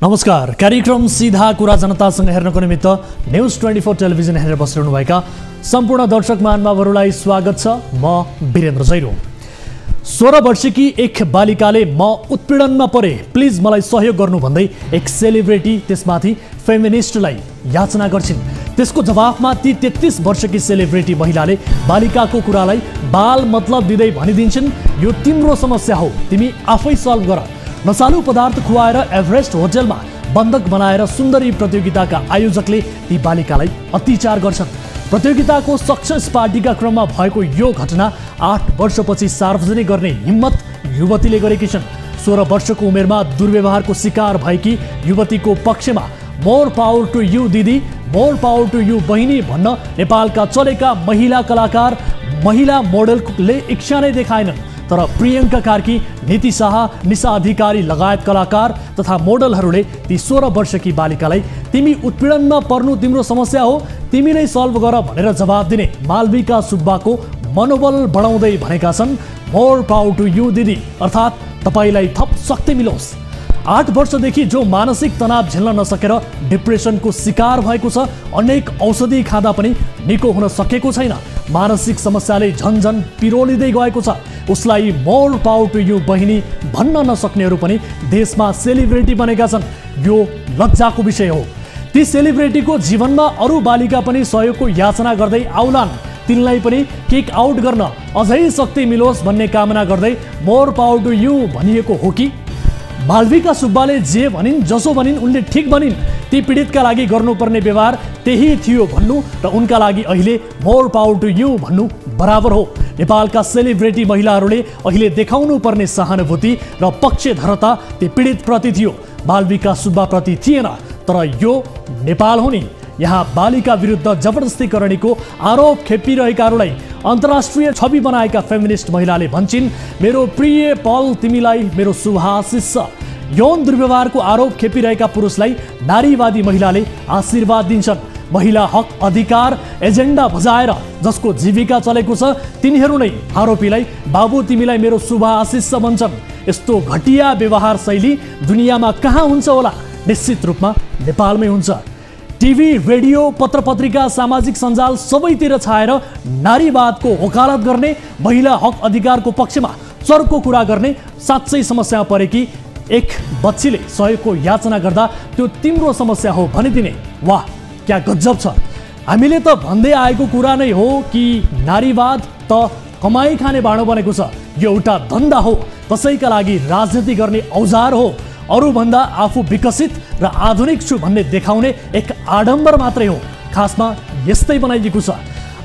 नमस्कार। कार्यक्रम सीधा कुरा जनतासँग हेर्नको निमित्त न्यूज 24 टेलिभिजन हेरेर बसिरहनुभएका सम्पूर्ण दर्शक महानुभावहरूलाई स्वागत छ। म वीरेन्द्र जैरो। 16 वर्षकी एक बालिकाले म उत्पीडनमा परे, प्लिज मलाई सहयोग गर्नु भन्दै एक सेलिब्रिटी त्यसमाथि फेमिनिस्टलाई याचना गर्छिन्। त्यसको जवाफमा ती 33 वर्षकी सेलिब्रिटी महिलाले बालिकाको कुरालाई बाल मतलब दिँदै भनिदिन्छन्, यो तिम्रो समस्या हो, तिमी आफै सल्भ गर। नशालु पदार्थ खुवाएर एभरेस्ट होटलमा बन्धक बनाएर सुन्दरी प्रतियोगिताका आयोजकले ती बालिकालाई अत्याचार गर्छन्। प्रतियोगिताको सक्सेस पार्टीका क्रममा भएको यो घटना 8 वर्षपछि सार्वजनिक गर्ने हिम्मत युवतीले गरेकी छन्। 16 वर्षको उमेरमा दुर्व्यवहारको शिकार भएकी युवतीको पक्षमा मोर पावर टु यु दिदी, मोर पावर टु यु बहिनी भन्न नेपालका चलेका महिला कलाकार, महिला मोडलले इच्छा नै देखाएनन्। तर प्रियङ्का कार्की, नीति शाह, निशा अधिकारी लगायत कलाकार तथा मोडलहरूले ती 16 वर्षकी बालिकालाई तिमी उत्पीडनमा पर्नु तिम्रो समस्या हो, तिमी नै सल्भ गर भनेर जवाब दिने मालविका सुब्बाको मनोबल बढाउँदै भनेका छन्, मोर पावर टु यु दिदी, अर्थात् तपाईँलाई थप शक्ति मिलोस्। 8 वर्षदेखि जो मानसिक तनाव झेल्न नसकेर डिप्रेसनको शिकार भएको छ, अनेक औषधि खाँदा पनि निको हुन सकेको छैन, मानसिक समस्याले झन्झन पिरोलिँदै गएको छ, उसलाई मोर पावर टु यु बहिनी भन्न नसक्नेहरू पनि देशमा सेलिब्रिटी बनेका छन्। यो लज्जाको विषय हो। ती सेलिब्रिटीको जीवनमा अरू बालिका पनि सहयोगको याचना गर्दै आउलान्, तिनलाई पनि किक आउट गर्न अझै शक्ति मिलोस् भन्ने कामना गर्दै मोर पावर टु यु भनिएको हो कि? मालविका सुब्बाले जे भनिन्, जसो भनिन्, उनले ठिक भनिन्। ती पीडितका लागि गर्नुपर्ने व्यवहार त्यही थियो भन्नु र उनका लागि अहिले मोर पावर टु यु भन्नु बराबर हो। नेपालका सेलिब्रिटी महिलाहरूले अहिले देखाउनु पर्ने सहानुभूति र पक्षधरता ती पीडितप्रति थियो, मालविका सुब्बाप्रति थिएन। तर यो नेपाल हो नि, यहाँ बालिका विरुद्ध जबरजस्तीकरणीको आरोप खेपिरहेकाहरूलाई अन्तर्राष्ट्रिय छवि बनाएका फेमिनिस्ट महिलाले भन्छन्, मेरो प्रिय पल तिमीलाई मेरो शुभाशिष छ। यौन दुर्व्यवहारको आरोप खेपिरहेका पुरुषलाई नारीवादी महिलाले आशीर्वाद दिन्छन्। महिला हक अधिकार एजेन्डा बजाएर जसको जीविका चलेको छ, तिनीहरू नै आरोपीलाई बाबु तिमीलाई मेरो शुभाशिष भन्छन्। यस्तो घटिया व्यवहार शैली दुनियाँमा कहाँ हुन्छ होला? निश्चित रूपमा नेपालमै हुन्छ। टिभी, रेडियो, पत्रपत्रिका, सामाजिक सञ्जाल सबैतिर छाएर नारीवादको वकालत गर्ने, महिला हक अधिकारको पक्षमा चर्को कुरा गर्ने साँच्चै समस्या परेकी एक बच्चीले सहयोगको याचना गर्दा त्यो तिम्रो समस्या हो भनिदिने, वाह क्या गजब छ। हामीले त भन्दै आएको कुरा नै हो कि नारीवाद त कमाई खाने भाँडो बनेको छ, यो एउटा धन्दा हो, कसैका लागि राजनीति गर्ने औजार हो, अरूभन्दा आफू विकसित र आधुनिक छु भन्ने देखाउने एक आडम्बर मात्रै हो। खासमा यस्तै बनाइएको छ।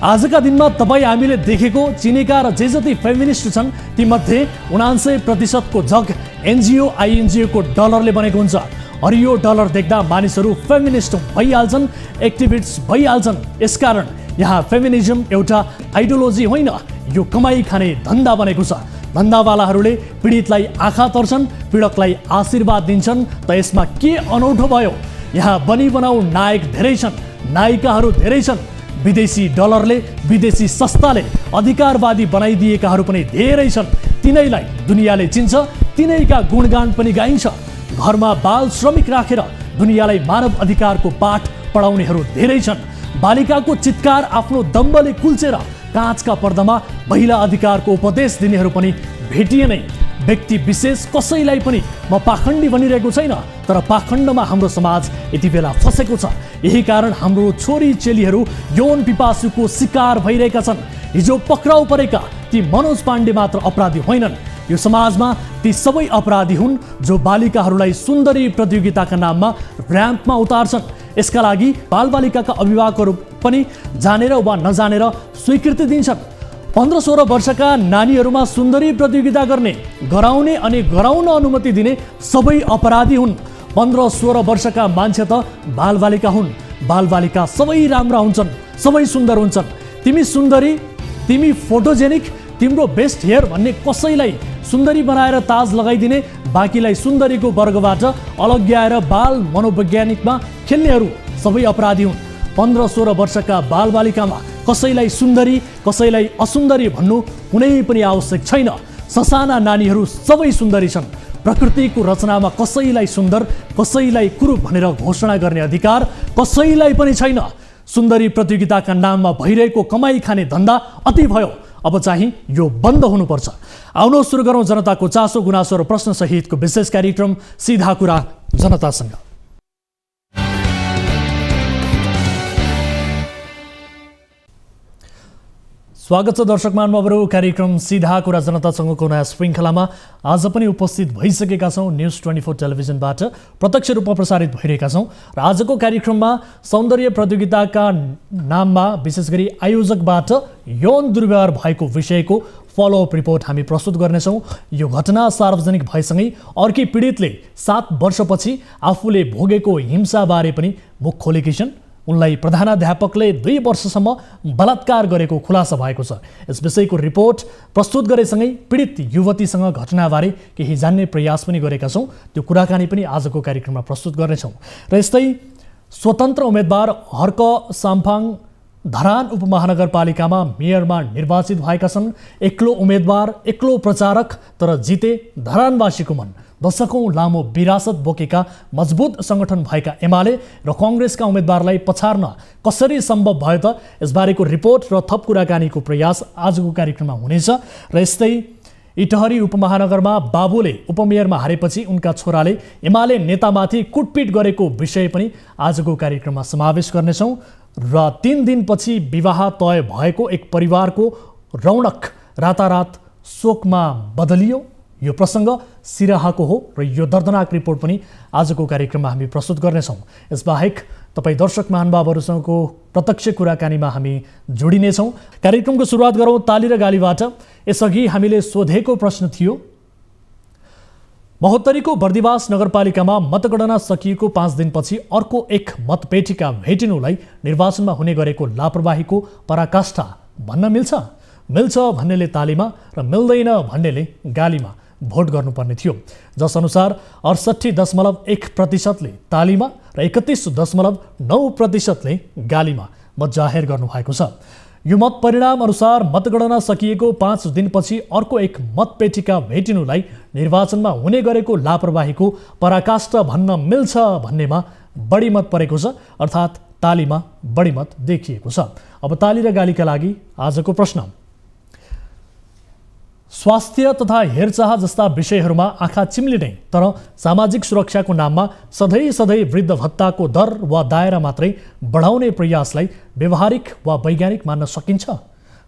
आजका दिनमा तपाईँ हामीले देखेको, चिनेका र जे जति फेमिनिस्ट छन् तीमध्ये 79% को जग एनजिओ आइएनजिओ को डलरले बनेको हुन्छ। हरियो डलर देख्दा मानिसहरू फेमिनिस्ट भइहाल्छन्, एक्टिभिस्ट भइहाल्छन्। यसकारण यहाँ फेमिनिज्म एउटा आइडियोलोजी होइन, यो कमाई खाने धन्दा बनेको छ। धन्दावालाहरूले पीडितलाई आँखा तर्छन्, पीडकलाई आशीर्वाद दिन्छन्, त यसमा के अनौठो भयो? यहाँ बनी बनाऊ नायक धेरै छन्, नायिकाहरू धेरै छन्। विदेशी डलरले, विदेशी सस्ताले अधिकारवादी बनाइदिएकाहरू पनि धेरै छन्। तिनैलाई दुनियाँले चिन्छ, तिनैका गुणगान पनि गाइन्छ। घरमा बाल श्रमिक राखेर दुनियाँलाई मानव अधिकारको पाठ पढाउनेहरू धेरै छन्। बालिकाको चित्कार आफ्नो दम्बले कुल्चेर काँचका पर्दामा महिला अधिकारको उपदेश दिनेहरू पनि भेटिए नै। व्यक्ति विशेष कसैलाई पनि म पाखण्डी भनिरहेको छैन, तर पाखण्डमा हाम्रो समाज यति बेला फसेको छ। यही कारण हाम्रो छोरी चेलीहरू यौन पिपासुको शिकार भइरहेका छन्। हिजो पक्राउ परेका ती मनोज पाण्डे मात्र अपराधी होइनन्, यो समाजमा ती सबै अपराधी हुन् जो बालिकाहरूलाई सुन्दरी प्रतियोगिताका नाममा र्याम्पमा उतार्छन्। यसका लागि बालबालिकाका अभिभावकहरू पनि जानेर वा नजानेर स्वीकृति दिन्छन्। 15-16 वर्षका नानीहरूमा सुन्दरी प्रतियोगिता गर्ने, गराउने अनि गराउन अनुमति दिने सबै अपराधी हुन्। 15-16 वर्षका मान्छे त बालबालिका हुन्। बालबालिका सबै राम्रा हुन्छन्, सबै सुन्दर हुन्छन्। तिमी सुन्दरी, तिमी फोटोजेनिक, तिम्रो बेस्ट हेयर भन्ने कसैलाई सुन्दरी बनाएर ताज लगाइदिने, बाँकीलाई सुन्दरीको वर्गबाट अलग्याएर बाल मनोवैज्ञानिकमा खेल्नेहरू सबै अपराधी हुन्। 15-16 वर्षका बालबालिकामा कसैलाई सुन्दरी, कसैलाई असुन्दरी भन्नु कुनै पनि आवश्यक छैन। ससाना नानीहरू सबै सुन्दरी छन्। प्रकृतिको रचनामा कसैलाई सुन्दर कसैलाई कुरूप भनेर घोषणा गर्ने अधिकार कसैलाई पनि छैन। सुन्दरी प्रतियोगिताका नाममा भइरहेको कमाई खाने धन्दा अति भयो। अब चाहिँ यो बन्द हुनुपर्छ। आउनुहोस् सुरु गरौँ जनताको चासो गुनासो र प्रश्न सहितको विशेष कार्यक्रम सीधा कुरा जनतासँग। स्वागत छ दर्शक महानुभावहरू, कार्यक्रम सीधा कुरा जनतासँगको नयाँ श्रृङ्खलामा आज पनि उपस्थित भइसकेका छौँ। न्युज 24 टेलिभिजनबाट प्रत्यक्ष रूपमा प्रसारित भइरहेका छौँ र आजको कार्यक्रममा सौन्दर्य प्रतियोगिताका नाममा विशेष गरी आयोजकबाट यौन दुर्व्यवहार भएको विषयको फलोअप रिपोर्ट हामी प्रस्तुत गर्नेछौँ। यो घटना सार्वजनिक भएसँगै अर्की पीडितले 7 वर्षपछि आफूले भोगेको हिंसाबारे पनि मुख खोलेकी छिन्। उनलाई प्रधानाध्यापकले 2 वर्षसम्म बलात्कार गरेको खुलासा भएको छ। यस विषयको रिपोर्ट प्रस्तुत गरेसँगै पीडित युवतीसँग घटनाबारे केही जान्ने प्रयास पनि गरेका छौँ। त्यो कुराकानी पनि आजको कार्यक्रममा प्रस्तुत गर्नेछौँ। र यस्तै स्वतन्त्र उम्मेदवार हर्क साम्फाङ धरान उपमहानगरपालिकामा मेयरमा निर्वाचित भएका छन्। एक्लो उम्मेदवार, एक्लो प्रचारक, तर जिते धरानवासीको मन। दशकौं लामो विरासत बोकेका मजबुत सङ्गठन भएका एमाले र कङ्ग्रेसका उम्मेदवारलाई पछार्न कसरी सम्भव भयो त? यसबारेको रिपोर्ट र थप कुराकानीको प्रयास आजको कार्यक्रममा हुनेछ। र यस्तै इटहरी उपमहानगरमा बाबुले उपमेयरमा हारेपछि उनका छोराले एमाले नेतामाथि कुटपिट गरेको विषय पनि आजको कार्यक्रममा समावेश गर्नेछौँ। र 3 दिनपछि विवाह तय भएको एक परिवारको रौनक रातारात शोकमा बदलियो। यो प्रसङ्ग सिराहाको हो र यो दर्दनाक रिपोर्ट पनि आजको कार्यक्रममा हामी प्रस्तुत गर्नेछौँ। यसबाहेक तपाईँ दर्शक महानुभावहरूसँगको प्रत्यक्ष कुराकानीमा हामी जोडिनेछौँ। कार्यक्रमको सुरुवात गरौँ ताली र गालीबाट। यसअघि हामीले सोधेको प्रश्न थियो, महोत्तरीको बर्दिवास नगरपालिकामा मतगणना सकिएको 5 दिनपछि अर्को एक मतपेटिका भेटिनुलाई निर्वाचनमा हुने गरेको लापरवाहीको पराकाष्ठा भन्न मिल्छ? मिल्छ भन्नेले तालीमा र मिल्दैन भन्नेले गालीमा भोट गर्नुपर्ने थियो। जसअनुसार 68.1%ले तालीमा र 31.9%ले गालीमा मत जाहेर गर्नुभएको छ। यो मत परिणाम अनुसार मतगणना सकिएको 5 दिनपछि अर्को एक मतपेटिका भेटिनुलाई निर्वाचनमा हुने गरेको लापरवाहीको पराकाष्ठा भन्न मिल्छ भन्नेमा बढी मत परेको छ, अर्थात् तालीमा बढी मत देखिएको छ। अब ताली र गालीका लागि आजको प्रश्न, स्वास्थ्य तथा हेरचाह जस्ता विषयहरूमा आँखा चिम्लिने तर सामाजिक सुरक्षाको नाममा सधैँ वृद्ध भत्ताको दर वा दायरा मात्रै बढाउने प्रयासलाई व्यवहारिक वा वैज्ञानिक मान्न सकिन्छ?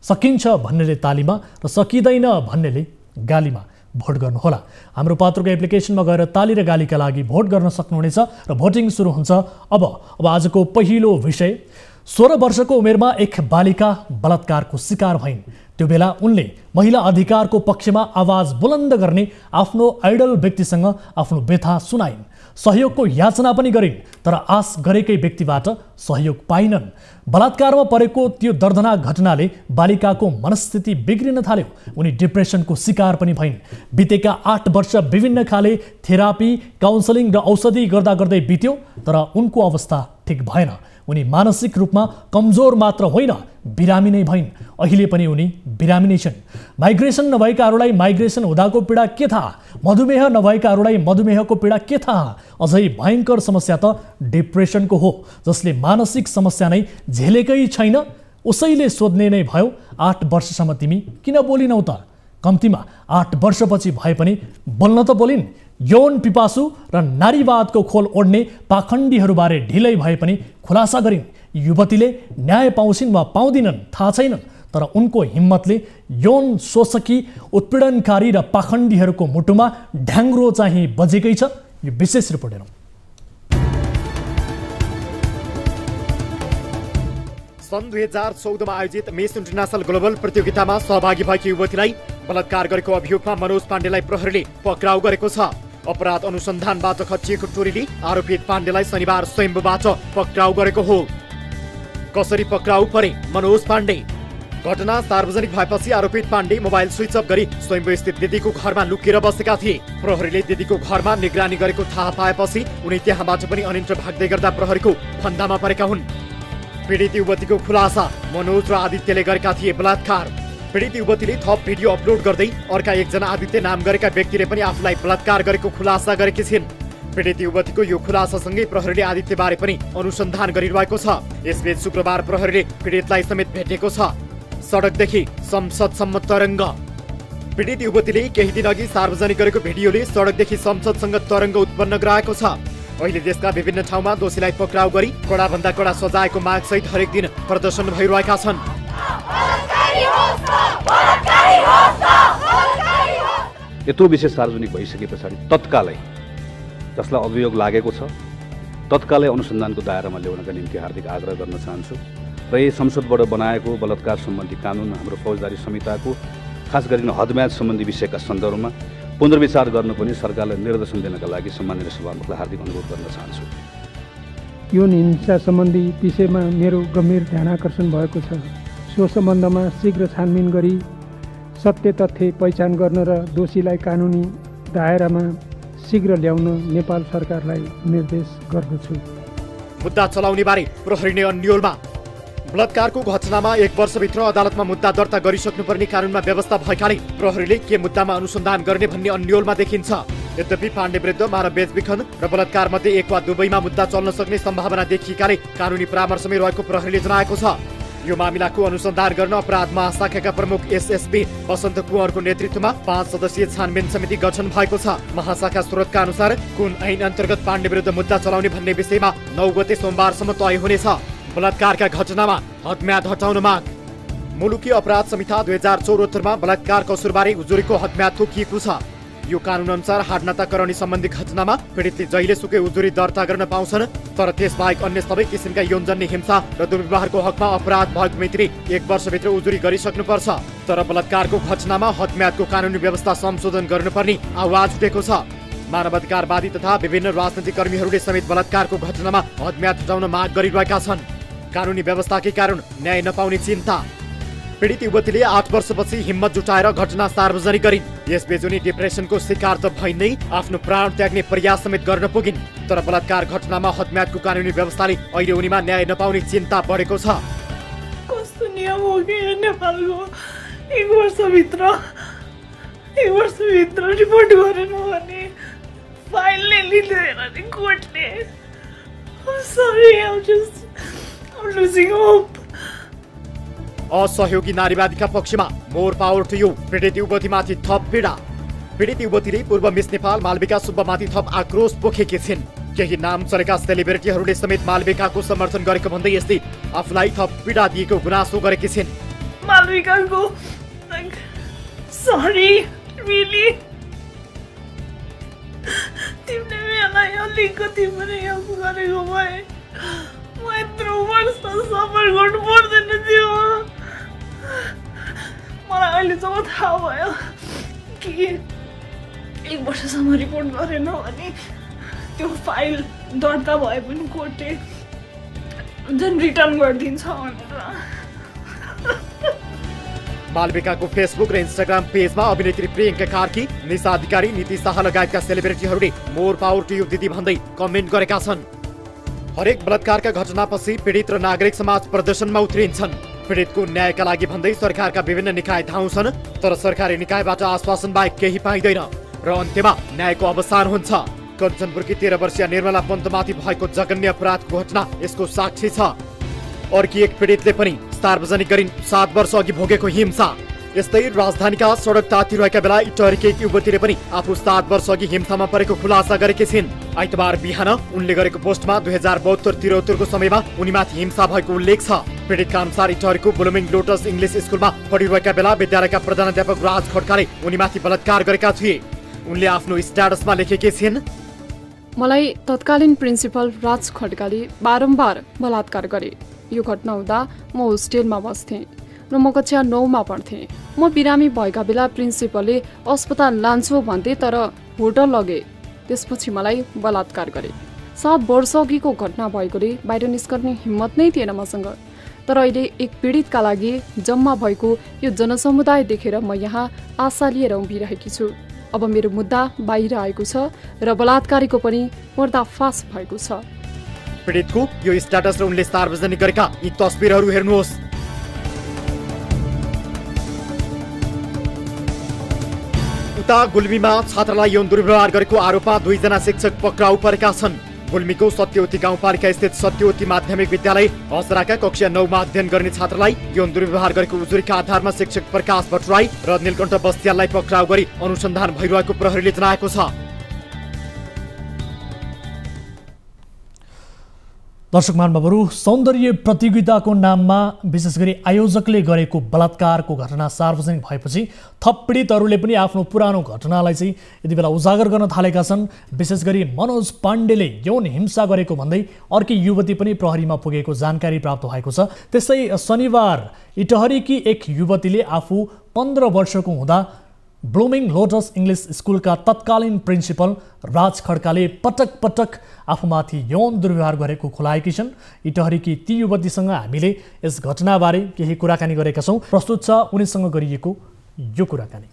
सकिन्छ भन्नेले तालीमा र सकिँदैन भन्नेले गालीमा भोट गर्नुहोला। हाम्रो पात्रको एप्लिकेसनमा गएर ताली र गालीका लागि भोट गर्न सक्नुहुनेछ र भोटिङ सुरु हुन्छ अब आजको पहिलो विषय, 16 वर्षको उमेरमा एक बालिका बलात्कारको शिकार भइन्। त्यो बेला उनले महिला अधिकारको पक्षमा आवाज बुलन्द गर्ने आफ्नो आइडल व्यक्तिसँग आफ्नो व्यथा सुनाइन्। सहयोगको याचना पनि गरिन्, तर आश गरेकै व्यक्तिबाट सहयोग पाइनन्। बलात्कारमा परेको त्यो दर्दनाक घटनाले बालिकाको मनस्थिति बिग्रिन थाल्यो। उनी डिप्रेसनको शिकार पनि भइन्। बितेका 8 वर्ष विभिन्न खाले थेरापी, काउन्सलिङ र औषधि गर्दा गर्दै बित्यो, तर उनको अवस्था ठिक भएन। उनी मानसिक रूपमा कमजोर मात्र होइन, बिरामी नै भइन्। अहिले पनि उनी बिरामी नै छन्। माइग्रेसन नभएकाहरूलाई माइग्रेसन हुँदाको पीडा के थाहा? मधुमेह नभएकाहरूलाई मधुमेहको पीडा के थाहा? अझै भयङ्कर समस्या त डिप्रेसनको हो, जसले मानसिक समस्या नै झेलेकै छैन। उसैले सोध्ने नै भयो, 8 वर्षसम्म तिमी किन बोलिनौ त? कम्तीमा 8 वर्षपछि भए पनि बोल्न त बोलिन्। यौन पिपासु र नारीवादको खोल ओढ्ने पाखण्डीहरूबारे ढिलै भए पनि खुलासा गरिन्। युवतीले न्याय पाउँछिन् वा पाउँदिनन् थाहा छैन, तर उनको हिम्मतले यौन शोषकी, उत्पीडनकारी र पाखण्डीहरूको मुटुमा ढ्याङ्ग्रो चाहिँ बजेकै छ। यो विशेष रिपोर्ट हेरौँ। सन् 2014 मा आयोजित मिस इन्टरनेसनल ग्लोबल प्रतियोगितामा सहभागी भएकी युवतीलाई बलात्कार गरेको अभियोगमा मनोज पाण्डेलाई प्रहरीले पक्राउ गरेको छ। अपराध अनुसन्धानबाट खचिएको टोलीले आरोपित पाण्डेलाई शनिबार स्वयम्भूबाट पक्राउ गरेको हो। कसरी पक्राउ परे मनोज पाण्डे? घटना सार्वजनिक भएपछि आरोपित पाण्डे मोबाइल स्विच अफ गरी स्वयम्भू स्थित दिदीको घरमा लुकेर बसेका थिए। प्रहरीले दिदीको घरमा निगरानी गरेको थाहा पाएपछि उनी त्यहाँबाट पनि अनिन्त्र भाग्दै गर्दा प्रहरीको फन्दामा परेका हुन्। पीडित युवतीको खुलासा, मनोज र आदित्यले गरेका थिए बलात्कार। पीडित युवतीले थप भिडियो अपलोड गर्दै अर्का एकजना आदित्य नाम गरेका व्यक्तिले पनि आफूलाई बलात्कार गरेको खुलासा गरेकी छिन्। पीडित युवतीको यो खुलासासँगै प्रहरीले आदित्यबारे पनि अनुसन्धान गरिरहेको छ। यसबीच शुक्रबार प्रहरीले पीडितलाई समेत भेटेको छ। सडकदेखि संसदसम्म तरङ्ग। पीडित युवतीले केही दिन अघि सार्वजनिक गरेको भिडियोले सडकदेखि संसदसँग तरङ्ग उत्पन्न गराएको छ। अहिले देशका विभिन्न ठाउँमा दोषीलाई पक्राउ गरी कडाभन्दा कडा सजायको मागसहित हरेक दिन प्रदर्शन भइरहेका छन्। यत्रो विषय सार्वजनिक भइसके पछाडि तत्कालै जसलाई अभियोग लागेको छ तत्कालै अनुसन्धानको दायरामा ल्याउनका निम्ति हार्दिक आग्रह गर्न चाहन्छु र यही संसदबाट बनाएको बलात्कार सम्बन्धी कानुन हाम्रो फौजदारी संहिताको खास गरी हदम्याद सम्बन्धी विषयका सन्दर्भमा पुनर्विचार गर्न पनि सरकारलाई निर्देशन दिनका लागि सम्माननीय सभामुखलाई हार्दिक अनुरोध गर्न चाहन्छु। यौन हिंसा सम्बन्धी विषयमा मेरो गम्भीर ध्यानाकर्षण भएको छ। सो सम्बन्धमा शीघ्र छानबिन गरी सत्य तथ्य पहिचान गर्न र दोषीलाई कानुनी दायरामा शीघ्र ल्याउन नेपाल सरकारलाई निर्देश गर्दछु। मुद्दा चलाउने बारे प्रहरी नै अन्योलमा। बलात्कारको घटनामा 1 वर्षभित्र अदालतमा मुद्दा दर्ता गरिसक्नुपर्ने कानुनमा व्यवस्था भएकाले प्रहरीले के मुद्दामा अनुसन्धान गर्ने भन्ने अन्योलमा देखिन्छ। यद्यपि पाण्डे विरुद्ध मानव बेचबिखन र बलात्कार मध्ये एक वा दुवैमा मुद्दा चल्न सक्ने सम्भावना देखिएकाले कानुनी परामर्शमै रहेको प्रहरीले जनाएको छ। यो मामिलाको अनुसन्धान गर्न अपराध महाशाखाका प्रमुख एसएसपी वसन्त कुँवरको नेतृत्वमा 5 सदस्यीय छानबिन समिति गठन भएको छ। महाशाखा स्रोतका अनुसार कुन ऐन अन्तर्गत पाण्डे विरुद्ध मुद्दा चलाउने भन्ने विषयमा 9 गते सोमबारसम्म तय हुनेछ। बलात्कारका घटनामा हदम्याद हटाउन माग। मुलुकी अपराध संहिता 2074 मा बलात्कार कसुरबारे उजुरीको हदम्याद तोकिएको छ। यो कानुन अनुसार हाडनाताकरणी सम्बन्धी घटनामा पीडितले जहिले सुकै उजुरी दर्ता गर्न पाउँछन्, तर त्यसबाहेक अन्य सबै किसिमका यौनजन्य हिंसा र दुर्व्यवहारको हकमा अपराध भएको मितिले 1 वर्षभित्र उजुरी गरिसक्नुपर्छ। तर बलात्कारको घटनामा हदम्यादको कानुनी व्यवस्था संशोधन गर्नुपर्ने आवाज उठेको छ। मानवाधिकारवादी तथा विभिन्न राजनीतिक कर्मीहरूले समेत बलात्कारको घटनामा हदम्याद हटाउन माग गरिरहेका छन्। कानुनी व्यवस्थाकै कारण न्याय नपाउने चिन्ता। पीडित युवतीले 8 वर्षपछि हिम्मत जुटाएर घटना सार्वजनिक गरिन्। यसबीच उनी डिप्रेसनको शिकार त भइन् नै आफ्नो प्राण त्याग्ने प्रयास समेत गर्न पुगिन्। तर बलात्कार घटनामा हदम्यादको कानुनी व्यवस्थाले अहिले उनीमा न्याय नपाउने चिन्ता बढेको छ। कस्तो नियम हो कि नेपालको 1 वर्षभित्र रिपोर्ट गरेन भने फाइलले लिँदैन नि कोर्टले। I'm losing hope. असहयोगी नारीवादीका पक्षमा मोर पावर टु यु। पीडित युवतीमाथि थप पीडा। पीडित युवतीले पूर्व मिस नेपाल मालविका सुब्बामाथि थप आक्रोश पोखेकी छिन्। केही नाम चलेका सेलिब्रिटीहरूले समेत मालविकाको समर्थन गरेको भन्दै यसले आफूलाई थप पीडा दिएको गुनासो गरेकी छिन्। मालविकाको सरी रियली तिमीले मलाई अलिकति पनि हेल्प गरेको भए म यत्रो वर्ष सफर गर्नु पर्दैन थियो। मलाई अहिले जब थाहा भयो कि 1 वर्षसम्म रिपोर्ट गरेन भने त्यो फाइल दर्ता भए पनि कोर्टले झन् रिटर्न गरिदिन्छ भनेर। मालविकाको फेसबुक र इन्स्टाग्राम पेजमा अभिनेत्री प्रियङ्का कार्की, निशा अधिकारी, नीति शाह लगायतका सेलिब्रिटीहरूले मोर पावर टु यु दिदी भन्दै कमेन्ट गरेका छन्। हरेक बलात्कारका घटनापछि पीडित र नागरिक समाज प्रदर्शनमा उत्रिन्छन्। पीडितको न्यायका लागि भन्दै सरकारका विभिन्न निकाय धाउँछन्, तर सरकारी निकायबाट आश्वासन बाहेक केही पाइँदैन र अन्त्यमा न्यायको अवसान हुन्छ। कञ्चनपुरकी 13 वर्षीय निर्मला पन्तमाथि भएको जघन्य अपराधको घटना यसको साक्षी छ। अर्की एक पीडितले पनि सार्वजनिक गरिन् 7 वर्ष अघि भोगेको हिंसा। यस्तै राजधानीका सडक तातिरहेका बेला इटहरीकी एक युवतीले पनि आफू 7 वर्ष अघि हिंसामा परेको खुलासा गरेकी छिन्। आइतबार बिहान उनले गरेको पोस्टमा 2072-73 को समयमा उनीमाथि हिंसा भएको उल्लेख छ। पीडितका अनुसार इटहरीको ब्लुमिङ लोटस इङ्ग्लिस स्कुलमा पढिरहेका बेला विद्यालयका प्रधानाध्यापक राज खड्काले उनीमाथि बलात्कार गरेका थिए। उनले आफ्नो स्ट्याटसमा लेखेकी छिन्, मलाई तत्कालीन प्रिन्सिपल राज खड्काले बारम्बार बलात्कार गरे। यो घटना हुँदा म होस्टेलमा बस्थेँ र म कक्षा 9 मा पढ्थेँ। म बिरामी भएका बेला प्रिन्सिपलले अस्पताल लान्छु भन्थे, तर होटल लगे। त्यसपछि मलाई बलात्कार गरे। 7 वर्ष अघिको घटना भएकोले बाहिर निस्कने हिम्मत नै थिएन मसँग। तर अहिले एक पीडितका लागि जम्मा भएको यो जनसमुदाय देखेर म यहाँ आशा लिएर उभिरहेकी छु। अब मेरो मुद्दा बाहिर आएको छ र बलात्कारीको पनि पर्दाफास भएको छ। पीडितको यो स्ट्याटस र उनले सार्वजनिक गरेका यी तस्बिरहरू हेर्नुहोस्। उता गुल्मीमा छात्रालाई यौन दुर्व्यवहार गरेको आरोपमा 2 जना शिक्षक पक्राउ परेका छन्। गुल्मीको सत्यवती गाउँपालिका स्थित सत्यवती माध्यमिक विद्यालय हजराका कक्षा 9 मा अध्ययन गर्ने छात्रालाई यौन दुर्व्यवहार गरेको उजुरीका आधारमा शिक्षक प्रकाश भट्टराई र नीलकण्ठ बस्तियाललाई पक्राउ गरी अनुसन्धान भइरहेको प्रहरीले जनाएको छ। दर्शक महानुभावहरू, सौन्दर्य प्रतियोगिताको नाममा विशेष गरी आयोजकले गरेको बलात्कारको घटना सार्वजनिक भएपछि थप पीडितहरूले पनि आफ्नो पुरानो घटनालाई चाहिँ यति बेला उजागर गर्न थालेका छन्। विशेष गरी मनोज पाण्डेले यौन हिंसा गरेको भन्दै अर्की युवती पनि प्रहरीमा पुगेको जानकारी प्राप्त भएको छ। त्यसै शनिबार इटहरीकी एक युवतीले आफू 15 वर्षको हुँदा ब्लुमिङ लोटस इङ्ग्लिस स्कुलका तत्कालीन प्रिन्सिपल राज खड्काले पटक पटक आफूमाथि यौन दुर्व्यवहार गरेको खुलाएकी छन्। इटहरीकी ती युवतीसँग हामीले यस घटनाबारे केही कुराकानी गरेका छौँ। प्रस्तुत छ उनीसँग गरिएको यो कुराकानी।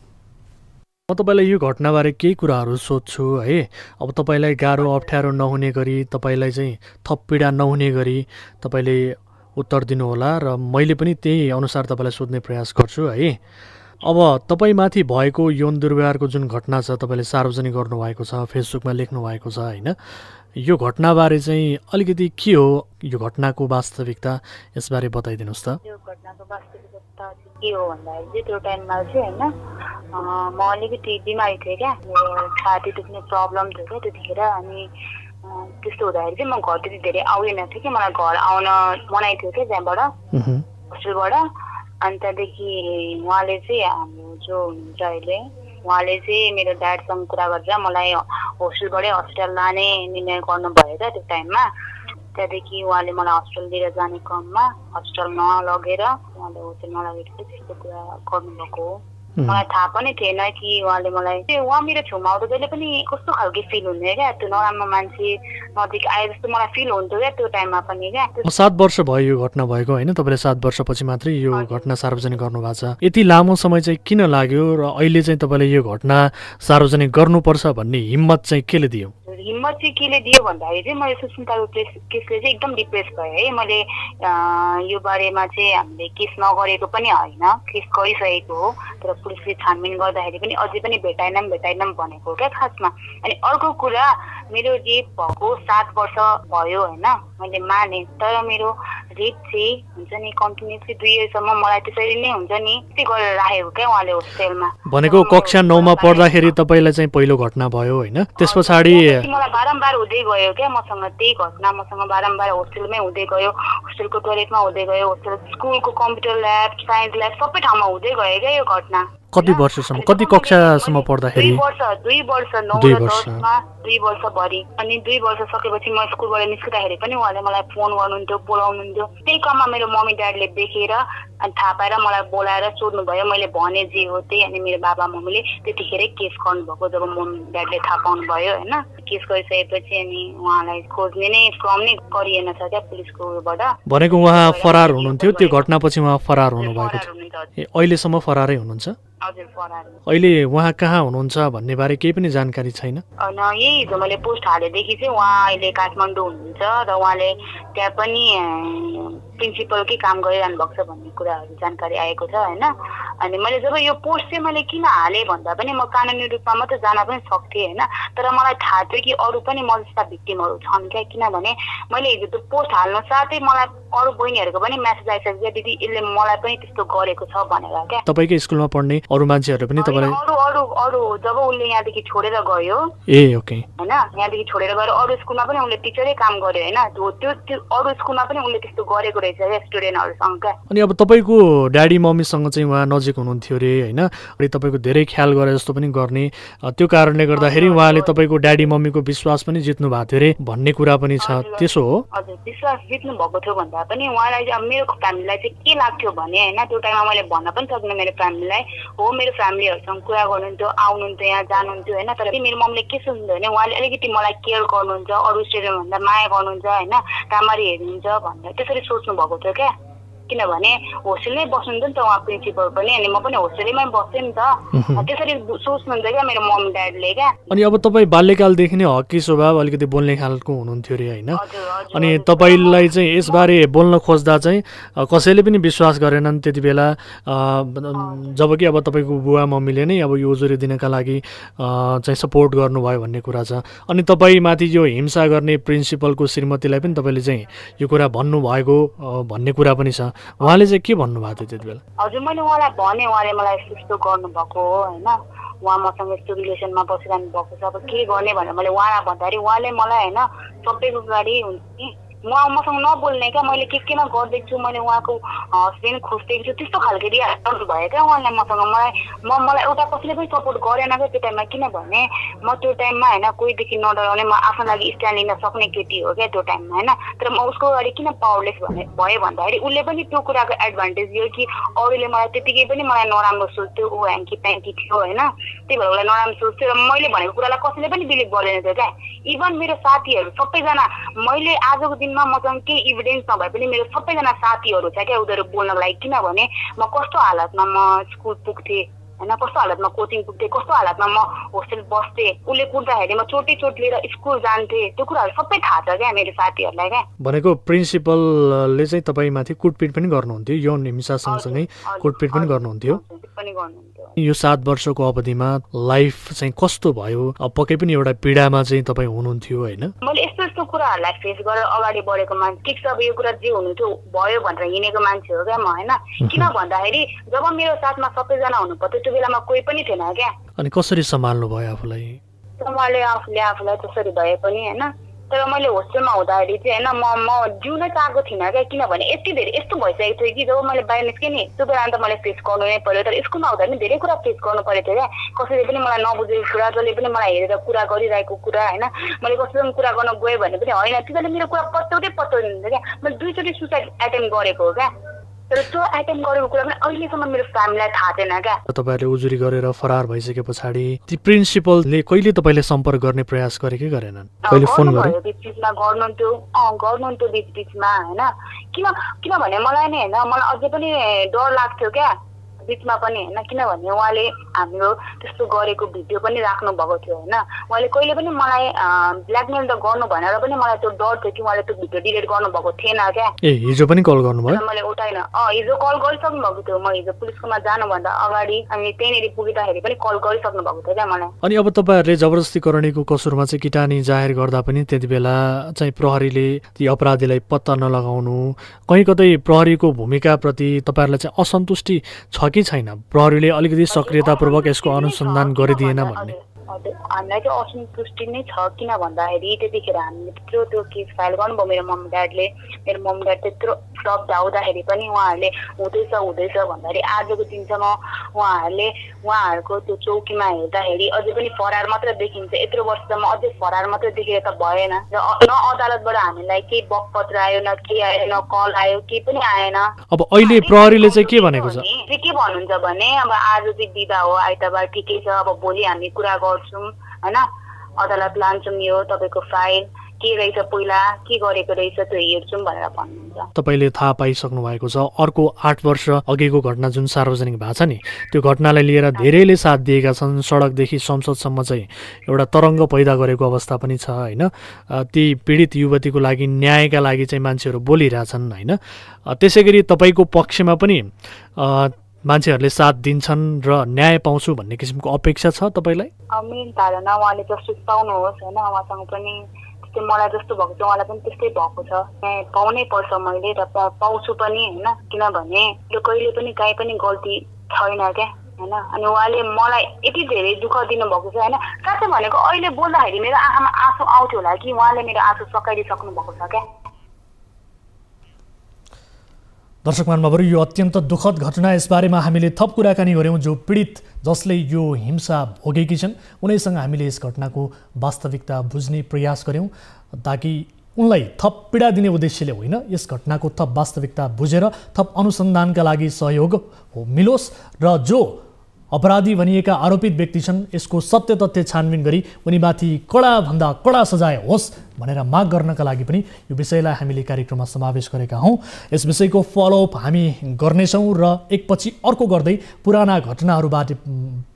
म तपाईँलाई यो घटनाबारे केही कुराहरू सोध्छु है। अब तपाईँलाई गाह्रो अप्ठ्यारो नहुने गरी, तपाईँलाई चाहिँ थप पीडा नहुने गरी तपाईँले उत्तर दिनुहोला र मैले पनि त्यही अनुसार तपाईँलाई सोध्ने प्रयास गर्छु है। अब तपाईँमाथि भएको यौन दुर्व्यवहारको जुन घटना छ तपाईँले सार्वजनिक गर्नुभएको छ, फेसबुकमा लेख्नु भएको छ होइन, यो घटनाबारे चाहिँ अलिकति के हो, यो घटनाको वास्तविकता यसबारे बताइदिनुहोस् त। यो घटनाको वास्तविकता के हो भन्दाखेरि चाहिँ त्यो टाइममा चाहिँ होइन म अलिकति बिमारी थिएँ क्या, मेरो छाती दुख्ने प्रब्लम थियो क्या त्यतिखेर। अनि त्यस्तो हुँदाखेरि चाहिँ म घरदेखि धेरै आउँदैन थिएँ कि, मलाई घर आउन मनाइ थियो क्या त्यहाँबाट होस्टेलबाट। अनि त्यहाँदेखि उहाँले चाहिँ हाम्रो जो हुनुहुन्छ अहिले उहाँले चाहिँ मेरो ड्याडसँग कुरा गरेर मलाई होस्टेलबाटै हस्पिटल लाने निर्णय गर्नुभयो क्या त्यो टाइममा। त्यहाँदेखि उहाँले मलाई हस्पिटल लिएर जाने क्रममा हस्पिटल नलगेर उहाँले होस्टेल नलगेर त्यस्तो कुरा गर्नुभएको हो। मलाई थाहा पनि थिएन कि उहाँले मलाई उहाँ मेरो छेउमा आउँदा जहिले पनि कस्तो खालको फिल हुन्थ्यो क्या, त्यो नराम्रो मान्छे नजिक आए जस्तो मलाई फिल हुन्थ्यो क्या त्यो टाइममा पनि क्या। 7 वर्ष भयो यो घटना भएको होइन, तपाईँले 7 वर्षपछि मात्रै यो घटना सार्वजनिक गर्नुभएको छ। यति लामो समय चाहिँ किन लाग्यो र अहिले चाहिँ तपाईँले यो घटना सार्वजनिक गर्नुपर्छ भन्ने हिम्मत चाहिँ केले दियो? हिम्मत चाहिँ केले दियो भन्दाखेरि चाहिँ मैले सुस्मिताको केसले चाहिँ एकदम डिप्रेस भएँ है। मैले यो बारेमा चाहिँ हामीले केस नगरेको पनि होइन, केस गरिसकेको हो, तर पुलिसले छानबिन गर्दाखेरि पनि अझै पनि भेटाइनौँ भनेको क्या खासमा। अनि अर्को कुरा, मेरो रेप भएको 7 वर्ष भयो होइन, मैले माने, तर मेरो रेप चाहिँ हुन्छ नि कन्टिन्युसली 2 इयरसम्म मलाई त्यसरी नै हुन्छ नि त्यही गरेर राखेको क्या उहाँले होस्टेलमा। भनेको कक्षा 9 मा पढ्दाखेरि तपाईँलाई चाहिँ पहिलो घटना भयो होइन, त्यस पछाडि मलाई बारम्बार हुँदै गयो क्या मसँग त्यही घटना, मसँग बारम्बार होस्टेलमै हुँदै गयो, होस्टेलको टोयलेटमा हुँदै गयो, होस्टेल स्कुलको कम्प्युटर ल्याब, साइन्स ल्याब सबै ठाउँमा हुँदै गयो क्या यो घटना। कति वर्षसम्म, कति कक्षासम्म पढ्दाखेरि? 2 वर्ष 9 र 10मा 2 वर्षभरि। अनि 2 वर्ष सकेपछि म स्कुलबाट निस्किँदाखेरि पनि उहाँले मलाई फोन गर्नुहुन्थ्यो, बोलाउनुहुन्थ्यो। त्यही क्रममा मेरो मम्मी ड्याडीले देखेर अनि थाहा पाएर मलाई बोलाएर सोध्नुभयो, मैले भने जे हो त्यही। अनि मेरो बाबा मम्मीले त्यतिखेरै केस गर्नुभएको जब मम्मी ड्याडीले थाहा पाउनुभयो होइन। केस गरिसकेपछि अनि उहाँलाई खोज्ने नै क्रम नै गरिएन छ क्या पुलिसकोबाट। भनेको उहाँ फरार हुनुहुन्थ्यो, त्यो घटनापछि उहाँ फरार हुनुभएको थियो। अहिलेसम्म फरारै हुनुहुन्छ? हजुर फरार। अहिले उहाँ कहाँ हुनुहुन्छ भन्ने बारे केही पनि जानकारी छैन? यही हिजो मैले पोस्ट हालेदेखि चाहिँ उहाँ अहिले काठमाडौँ हुनुहुन्छ र उहाँले त्यहाँ पनि प्रिन्सिपलकै काम गरिरहनु भएको छ भन्ने कुराहरू जानकारी आएको छ होइन। अनि मैले जब यो पोस्ट चाहिँ मैले किन हालेँ भन्दा पनि म कानुनी रूपमा मात्रै जान पनि सक्थेँ होइन, तर मलाई थाहा थियो कि अरू पनि म जस्ता भिक्टिमहरू छन् क्या। किनभने मैले हिजो त्यो पोस्ट हाल्नु साथै मलाई अरू बहिनीहरूको पनि म्यासेज आइसक्यो क्या, दिदी यसले मलाई पनि त्यस्तो गरेको छ भनेर क्या। तपाईँकै स्कुलमा पढ्ने अरू मान्छेहरू पनि तपाईँलाई? अरू जब उसले यहाँदेखि छोडेर गयो ओके होइन, यहाँदेखि छोडेर गएर अरू स्कुलमा पनि उसले टिचरै काम गर्यो होइन, त्यो अरू स्कुलमा पनि उसले त्यस्तो गरेको रहेछ क्या स्टुडेन्टहरूसँग क्या। अनि अब तपाईँको ड्याडी मम्मीसँग चाहिँ उहाँ नजिक हुनुहुन्थ्यो अरे होइन, अनि तपाईँको धेरै ख्याल गरे जस्तो पनि गर्ने, त्यो कारणले गर्दाखेरि उहाँले तपाईँको ड्याडी मम्मीको विश्वास पनि जित्नु भएको थियो अरे भन्ने कुरा पनि छ, त्यसो हो? हजुर विश्वास जित्नु भएको थियो भन्दा पनि उहाँलाई चाहिँ मेरो फ्यामिलीलाई चाहिँ के लाग्थ्यो भने होइन, त्यो टाइममा मैले भन्न पनि सक्दिनँ मेरो फ्यामिलीलाई। हो मेरो फ्यामिलीहरूसँग कुरा गर्नुहुन्थ्यो, आउनुहुन्थ्यो, यहाँ जानुहुन्थ्यो होइन, तर मेरो मम्मीले के सोच्नुहुन्थ्यो भने उहाँले अलिकति मलाई केयर गर्नुहुन्छ, अरू स्टुडेन्टभन्दा माया गर्नुहुन्छ होइन, राम्ररी हेर्नुहुन्छ भनेर त्यसरी सोच्नु भएको थियो क्या। किनभने होस्टेलमै बस्नुहुन्छ नि त उहाँ प्रिन्सिपल पनि अनि म पनि होस्टेलमै बस्थेँ नि त त्यसरी सोच्नुहुन्छ क्या मेरो मम ड्याडले क्या। अनि अब तपाईँ बाल्यकालदेखि नै हकी स्वभाव अलिकति बोल्ने खालको हुनुहुन्थ्यो अरे होइन? अनि तपाईँलाई चाहिँ यसबारे बोल्न खोज्दा चाहिँ कसैले पनि विश्वास गरेनन् त्यति बेला, जबकि अब तपाईँको बुवा मम्मीले नै अब यो उजुरी दिनका लागि चाहिँ सपोर्ट गर्नुभयो भन्ने कुरा छ। अनि तपाईँमाथि यो हिंसा गर्ने प्रिन्सिपलको श्रीमतीलाई पनि तपाईँले चाहिँ यो कुरा भन्नुभएको भन्ने कुरा पनि छ, उहाँले चाहिँ के भन्नुभएको थियो त्यति बेला? हजुर मैले उहाँलाई भने, उहाँले मलाई यस्तो गर्नुभएको हो होइन, उहाँ मसँग यस्तो रिलेसनमा बसिरहनु भएको छ, अब के गर्ने भनेर मैले उहाँलाई भन्दाखेरि उहाँले मलाई होइन सबैको गाडी हुन्छ नि मसँग नबोल्ने क्या, मैले केमा गरिदिएको छु, मैले उहाँको हस्बेन्ड खोजिदिएको छु त्यस्तो खालको रियाक्ट गर्नुभयो क्या उहाँले मसँग। मलाई एउटा कसैले पनि सपोर्ट गरेन क्या त्यो टाइममा, किनभने म त्यो टाइममा होइन कोहीदेखि नडराउने म आफ्नो लागि स्ट्यान्ड लिन सक्ने केटी हो क्या त्यो टाइममा होइन। तर म उसको अगाडि किन पावरलेस भयो भन्दाखेरि उसले पनि त्यो कुराको एडभान्टेज दियो कि अरूले मलाई त्यतिकै पनि मलाई नराम्रो सोच्थ्यो, ऊ ह्याङ्की प्याङ्की थियो होइन, त्यही भएर उसलाई नराम्रो सोच्थ्यो र मैले भनेको कुरालाई कसैले पनि बिलिभ गर्दैन थियो क्या। इभन मेरो साथीहरू सबैजना, मैले आजको दिनमा मसँग केही इभिडेन्स नभए पनि मेरो सबैजना साथीहरू छ क्या उनीहरू बोल्नको लागि, किनभने म कस्तो हालतमा म स्कुल पुग्थेँ होइन, कस्तो हालतमा कोचिङ पुग्थेँ, कस्तो हालतमा म होस्टेल बस्थेँ, उसले कुट्दाखेरि म चोटी लिएर स्कुल जान्थेँ, त्यो कुराहरू सबै थाहा छ क्या मेरो साथीहरूलाई क्या। भनेको प्रिन्सिपलले चाहिँ तपाईँमाथि कुटपिट पनि गर्नुहुन्थ्यो, यौन हिंसा सँगसँगै कुटपिट पनि गर्नुहुन्थ्यो। यो 7 वर्षको अवधिमा लाइफ चाहिँ कस्तो भयो? पक्कै पनि एउटा पीडामा चाहिँ तपाईँ हुनुहुन्थ्यो होइन? मैले यस्तो कुराहरूलाई फेस गरेर अगाडि बढेको मान्छे, ठिक छ अब यो कुरा जे हुनुहुन्थ्यो भयो भनेर हिँडेको मान्छे हो क्या म होइन। किन भन्दाखेरि जब मेरो साथमा सबैजना हुनु पर्थ्यो त्यो बेलामा कोही पनि थिएन क्या। अनि कसरी सम्हाल्नु भयो आफूलाई? सम्हाले आफूलाई त्यसरी भए पनि होइन। तर मैले होस्टेलमा हुँदाखेरि चाहिँ होइन म जिउनै चाहेको थिइनँ क्या, किनभने यति धेरै यस्तो भइसकेको थियो कि जब मैले बाहिर निस्केँ नि त्यो बेला अन्त मैले फेस गर्नु नै पर्यो। तर स्कुलमा हुँदा पनि धेरै कुरा फेस गर्नु परेको थियो क्या, कसैले पनि मलाई नबुझेको कुरा, जसले पनि मलाई हेरेर कुरा गरिरहेको कुरा होइन, मैले कसैसँग कुरा गर्न गएँ भने पनि होइन तिनीहरूले मेरो कुरा पत्याउँदै क्या। मैले 2 चोटि सुसाइड एटेम्प गरेको हो क्या, तर त्यो एटेम्प गरेको कुरा पनि अहिलेसम्म मेरो फ्यामिलीलाई थाहा छैन क्या। तपाईँहरूले उजुरी गरेर फरार भइसके पछाडि ती प्रिन्सिपलले कहिले तपाईँले सम्पर्क गर्ने प्रयास गरे कि गरेनन्? कहिले फोन गरे? बिचमा गर्नुहुन्थ्यो बिचमा होइन, किनभने मलाई नै होइन मलाई अझै पनि डर लाग्थ्यो क्या बिचमा पनि होइन, किनभने उहाँले हाम्रो त्यस्तो गरेको भिडियो पनि राख्नु भएको थियो होइन। उहाँले कहिले पनि मलाई ब्ल्याकमेल त गर्नु भनेर पनि मलाई त्यो डर थियो कि उहाँले त्यो भिडियो डिलिट गर्नुभएको थिएन क्या। हिजो पनि कल गर्नुभयो? मैले उठाइन, हिजो कल गरिसक्नु भएको थियो, म हिजो पुलिसकोमा जानुभन्दा अगाडि अनि त्यहीँनिर पुगिँदाखेरि पनि कल गरिसक्नु भएको थियो क्या मलाई। अनि अब तपाईँहरूले जबरजस्ती करणीको कसुरमा चाहिँ किटानी जाहेर गर्दा पनि त्यति बेला चाहिँ प्रहरीले ती अपराधीलाई पत्ता नलगाउनु, कहीँ कतै प्रहरीको भूमिकाप्रति तपाईँहरूलाई चाहिँ असन्तुष्टि छ कि छैन? प्रहरीले अलिकति सक्रियतापूर्वक यसको अनुसन्धान गरिदिएन भन्ने? हामीलाई चाहिँ असन्तुष्टि नै छ, किन भन्दाखेरि त्यतिखेर हामीले त्यत्रो त्यो केस फाइल गर्नुभयो मेरो मम्मी ड्याड त्यत्रो फ्लप आउँदाखेरि पनि उहाँहरूले हुँदैछ भन्दाखेरि आजको दिनसम्म उहाँहरूको त्यो चौकीमा हेर्दाखेरि अझै पनि फरार मात्र देखिन्छ। यत्रो वर्षसम्म अझै फरार मात्र देखेर त भएन र न अदालतबाट हामीलाई केही बकपत्र आयो, न के आयो, न कल आयो, केही पनि आएन। अब अहिले प्रहरीले चाहिँ के भनेको छ? के भन्नुहुन्छ भने अब आज चाहिँ बिदा हो, आइतबार ठिकै छ, अब भोलि हामी कुरा गर्छौँ होइन, अदालत लान्छौँ, यो तपाईँको फाइल के रहेछ पहिला के गरेको रहेछ त्यो हेर्छौँ भनेर भन्नुहुन्छ। तपाईँले थाहा पाइसक्नु भएको छ अर्को 8 वर्ष अघिको घटना जुन सार्वजनिक भएको छ नि त्यो घटनालाई लिएर धेरैले साथ दिएका छन्। सडकदेखि संसदसम्म चाहिँ एउटा तरङ्ग पैदा गरेको अवस्था पनि छ होइन। ती पीडित युवतीको लागि न्यायका लागि चाहिँ मान्छेहरू बोलिरहेछन् होइन। त्यसै गरी तपाईँको पक्षमा पनि मान्छेहरूले साथ दिन्छन् र न्याय पाउँछु भन्ने किसिमको अपेक्षा छ तपाईँलाई? मेरो धारणा उहाँले जस्टिस पाउनुहोस् होइन, उहाँसँग पनि त्यस्तै मलाई जस्तो भएको छ उहाँलाई पनि त्यस्तै भएको छ। न्याय पाउनै पर्छ मैले र पाउँछु पनि होइन, किनभने यो कहिले पनि काहीँ पनि गल्ती छैन क्या होइन। अनि उहाँले मलाई यति धेरै दुःख दिनुभएको छ होइन। साँच्चै भनेको अहिले बोल्दाखेरि मेरो आँखामा आँसु आउँथ्यो होला कि उहाँले मेरो आँसु सकाइदिइसक्नु भएको छ क्या। दर्शक महानुभावहरू, यो अत्यन्त दुःखद घटना, यसबारेमा हामीले थप कुराकानी गऱ्यौँ। जो पीडित जसले यो हिंसा भोगेकी छन् उनीसँग हामीले यस घटनाको वास्तविकता बुझ्ने प्रयास गऱ्यौँ ताकि उनलाई थप पीडा दिने उद्देश्यले होइन, यस घटनाको थप वास्तविकता बुझेर थप अनुसन्धानका लागि सहयोग मिलोस् र जो अपराधी भनिएका आरोपित व्यक्ति छन्, यसको सत्य तथ्य छानबिन गरी उनीमाथि कडाभन्दा कडा सजाय होस् भनेर माग गर्नका लागि पनि यो विषयलाई हामीले कार्यक्रममा समावेश गरेका हौँ। यस विषयको फलोअप हामी गर्नेछौँ र एकपछि अर्को गर्दै पुराना घटनाहरूबाट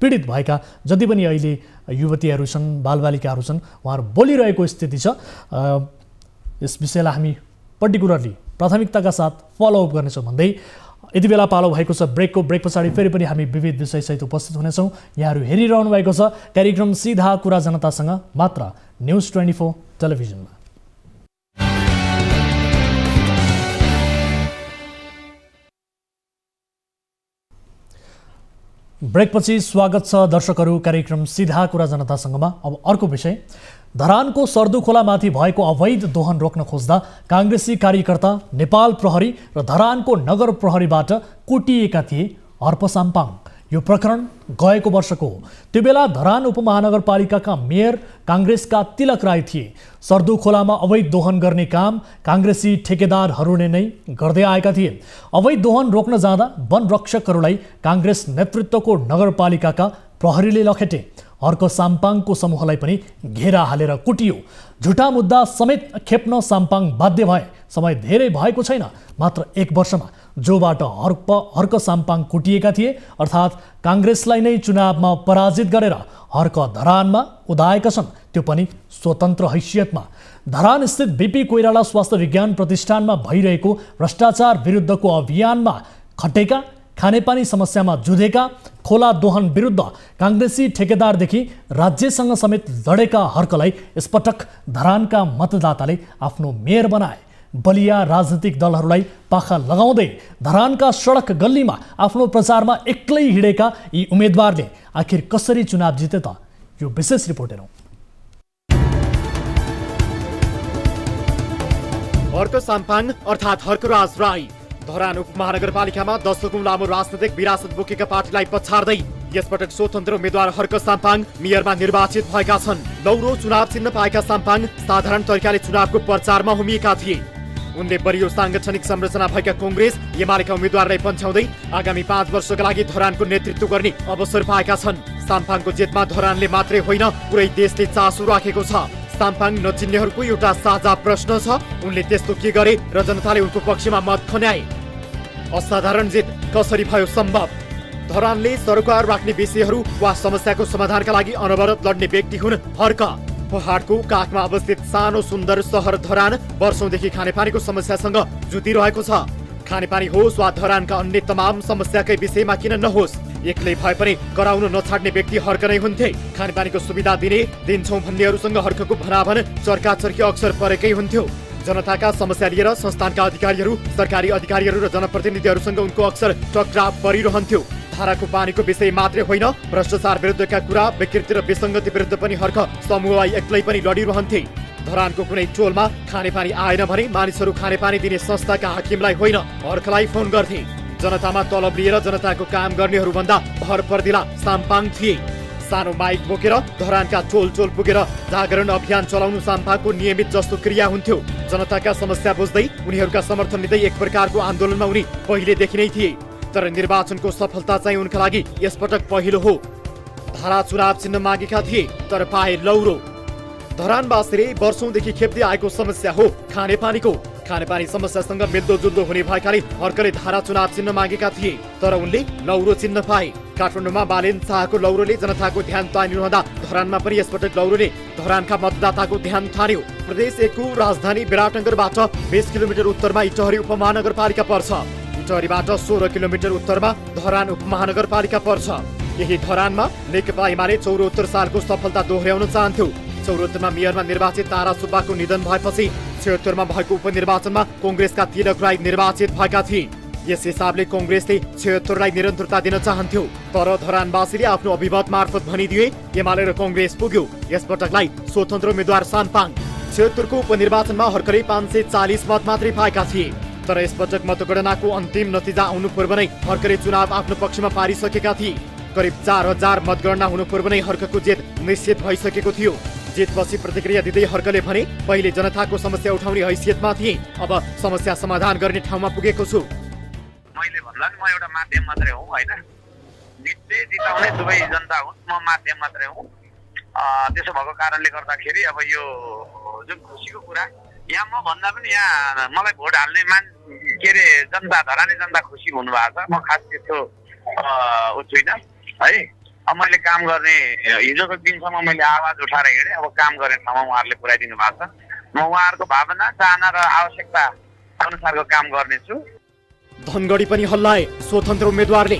पीडित भएका जति पनि अहिले युवतीहरू छन्, बालबालिकाहरू छन्, उहाँहरू बोलिरहेको स्थिति छ, यस विषयलाई हामी पर्टिकुलरली प्राथमिकताका साथ फलोअप गर्नेछौँ भन्दै यति बेला पालो भएको छ ब्रेकको। ब्रेक पछाडि फेरि पनि हामी विविध विषयसहित उपस्थित हुनेछौँ। यहाँहरू हेरिरहनु भएको छ कार्यक्रम सीधा कुरा जनतासँग मात्र न्युज 24 टेलिभिजनमा। ब्रेकपछि स्वागत छ दर्शकहरू कार्यक्रम सीधा कुरा जनतासँगमा। अब अर्को विषय, धरानको सर्दुखोलामाथि भएको अवैध दोहन रोक्न खोज्दा काङ्ग्रेसी कार्यकर्ता नेपाल प्रहरी र धरानको नगर प्रहरीबाट कुटिएका थिए हर्प साम्पाङ। यो प्रकरण गएको वर्षको हो। त्यो बेला धरान उपमहानगरपालिकाका मेयर काङ्ग्रेसका तिलक राई थिए। सर्दुखोलामा अवैध दोहन गर्ने काम काङ्ग्रेसी ठेकेदारहरूले नै गर्दै आएका थिए। अवैध दोहन रोक्न जाँदा वनरक्षकहरूलाई काङ्ग्रेस नेतृत्वको नगरपालिकाका प्रहरीले लखेटे। हर्क साम्पाङको समूहलाई पनि घेरा हालेर कुटियो। झुटा मुद्दा समेत खेप्न साम्पाङ बाध्य भए। समय धेरै भएको छैन, मात्र 1 वर्षमा जोबाट हर्क साम्पाङ कुटिएका थिए, अर्थात् काङ्ग्रेसलाई नै चुनावमा पराजित गरेर हर्क धरानमा उदाएका छन्, त्यो पनि स्वतन्त्र हैसियतमा। धरान स्थित बीपी कोइराला स्वास्थ्य विज्ञान प्रतिष्ठानमा भइरहेको भ्रष्टाचार विरुद्धको अभियानमा खटेका, खानेपानी समस्यामा जुधेका, खोला दोहन विरुद्ध काङ्ग्रेसी ठेकेदारदेखि राज्यसँग समेत लडेका हर्कलाई यसपटक धरानका मतदाताले आफ्नो मेयर बनाए। बलिया राजनीतिक दलहरूलाई पाखा लगाउँदै धरानका सडक गल्लीमा आफ्नो प्रचारमा एक्लै हिँडेका यी उम्मेदवारले आखिर कसरी चुनाव जिते त? यो विशेष रिपोर्ट हेरौँ। हर्क साम्पाङ अर्थात् हर्कराज राई धरान उपमहानगरपालिकामा दशकौं लामो राजनैतिक विरासत बोकेका पार्टीलाई पछाड्दै यसपटक स्वतन्त्र उम्मेद्वार हर्क साम्पाङ मेयरमा निर्वाचित भएका छन्। लौरो चुनाव चिन्ह पाएका साम्पाङ साधारण तरिकाले चुनावको प्रचारमा हुमिएका थिए। उनले बलियो सांगठनिक संरचना भएका कांग्रेस एमालेका उम्मेद्वारलाई पन्छाउँदै आगामी 5 वर्षका लागि धरानको नेतृत्व गर्ने अवसर पाएका छन्। साम्पाङको जितमा धरानले मात्रै होइन, पुरै देशले चासो राखेको छ। साम्पाङ नचिन्नेहरूको एउटा साझा प्रश्न छ, उनले त्यस्तो के गरे र जनताले उनको पक्षमा मत खन्याए? असाधारण जित कसरी भयो सम्भव? धरानले सरकार राख्ने विषयहरू वा समस्याको समाधानका लागि अनवरत लड्ने व्यक्ति हुन् हर्क। पहाडको काखमा अवस्थित सानो सुन्दर सहर धरान वर्षौंदेखि खानेपानीको समस्यासँग जुधिरहेको छ। खानेपानी होस् वा धरानका अन्य तमाम समस्याकै विषयमा किन नहोस्, एक्लै भए पनि कराउन नछाड्ने व्यक्ति हर्क नै हुन्थे। खानेपानीको सुविधा दिन्छौं भन्नेहरूसँग हर्कको भनाभन चर्काचर्की अक्सर परेकै हुन्थ्यो। जनताका समस्या लिएर संस्थानका अधिकारीहरू, सरकारी अधिकारीहरू र जनप्रतिनिधिहरूसँग उनको अक्सर टकराव परिरहन्थ्यो। धाराको पानीको विषय मात्रै होइन, भ्रष्टाचार विरुद्धका कुरा, विकृति र विसङ्गति विरुद्ध पनि हर्क समूहलाई एक्लै पनि लडिरहन्थे। धरानको कुनै टोलमा खानेपानी आएन भने मानिसहरू खानेपानी दिने संस्थाका हाकिमलाई होइन, हर्कलाई फोन गर्थे। जनतामा तलब लिएर जनताको काम गर्नेहरूभन्दा भर पर्दिला साम्पाङ थिए। सानो माइक बोकेर धरानका टोल पुगेर जागरण अभियान चलाउनु साम्पाङको नियमित जस्तो क्रिया हुन्थ्यो। जनताका समस्या बुझ्दै उनीहरूका समर्थन लिँदै एक प्रकारको आन्दोलनमा उनी पहिलेदेखि नै थिए। तर निर्वाचनको सफलता चाहिँ उनका लागि यसपटक पहिलो हो। धारा चुनाव चिन्ह मागेका थिए, तर पाए लौरो। धरानवासीले वर्षौंदेखि खेप्दै आएको समस्या हो खानेपानीको। खानेपानी समस्यासँग मिल्दोजुल्दो हुने भएकाले हर्कले धारा चुनाव चिन्ह मागेका थिए, तर उनले लौरो चिन्ह पाए। काठमाडौँमा बालेन शाहको लौरोले जनताको ध्यान तानिरहँदा धरानमा पनि यसपटक लौरोले धरानका मतदाताको ध्यान थान्यो। प्रदेश 1 को राजधानी विराटनगरबाट 20 किलोमिटर उत्तरमा इटहरी उपमहानगरपालिका पर्छ। इटहरीबाट 16 किलोमिटर उत्तरमा धरान उपमहानगरपालिका पर्छ। यही धरानमा नेकपा एमाले 74 सालको सफलता दोहोर्याउन चाहन्थ्यो। 74मा मेयरमा निर्वाचित तारा सुब्बाको निधन भएपछि 76मा भएको उपनिर्वाचनमा कांग्रेसका तिलक राई निर्वाचित भएका थिए। यस हिसाबले कांग्रेसले 76लाई निरन्तरता दिन चाहन्थ्यो, तर धरानवासीले आफ्नो अभिमत मार्फत भनिदिए एमाले र कांग्रेस पुग्यो। यसपटकलाई स्वतन्त्र उम्मेद्वार साम्पाङ। 76को उपनिर्वाचनमा हर्कले 540 मत मात्रै पाएका थिए, तर यसपटक मतगणनाको अन्तिम नतिजा आउनु पूर्व नै हर्कले चुनाव आफ्नो पक्षमा पारिसकेका थिए। करिब 4000 मतगणना हुनु पूर्व नै हर्कको जित निश्चित भइसकेको थियो। जितपछि प्रतिक्रिया दिँदै हर्कले भने, पहिले जनताको समस्या उठाउने हैसियतमा थिए, अब समस्या समाधान गर्ने ठाउँमा पुगेको छु। मैले भन्दा नि म एउटा माध्यम मात्रै हो हैन। नित्य जनताले जिताउने दुवै जनता हुन्, म माध्यम मात्रै हुँ। त्यसो भएको कारणले गर्दाखेरि अब यो जुन खुसीको कुरा यहाँ म भन्दा पनि यहाँ मलाई भोट हाल्ने के अरे जनता धरानी जनता खुसी हुनुभएको छ। म खास त्यस्तो छुइनँ है। अब मैले काम गर्ने हिजोको दिनसम्म मैले आवाज उठाएर हिँडेँ, अब काम गर्ने ठाउँमा उहाँहरूले पुर्याइदिनु भएको छ। म उहाँहरूको भावना चाहना र आवश्यकता अनुसारको काम गर्नेछु। धनगढी पनि हल्लाए स्वतन्त्र उम्मेद्वारले।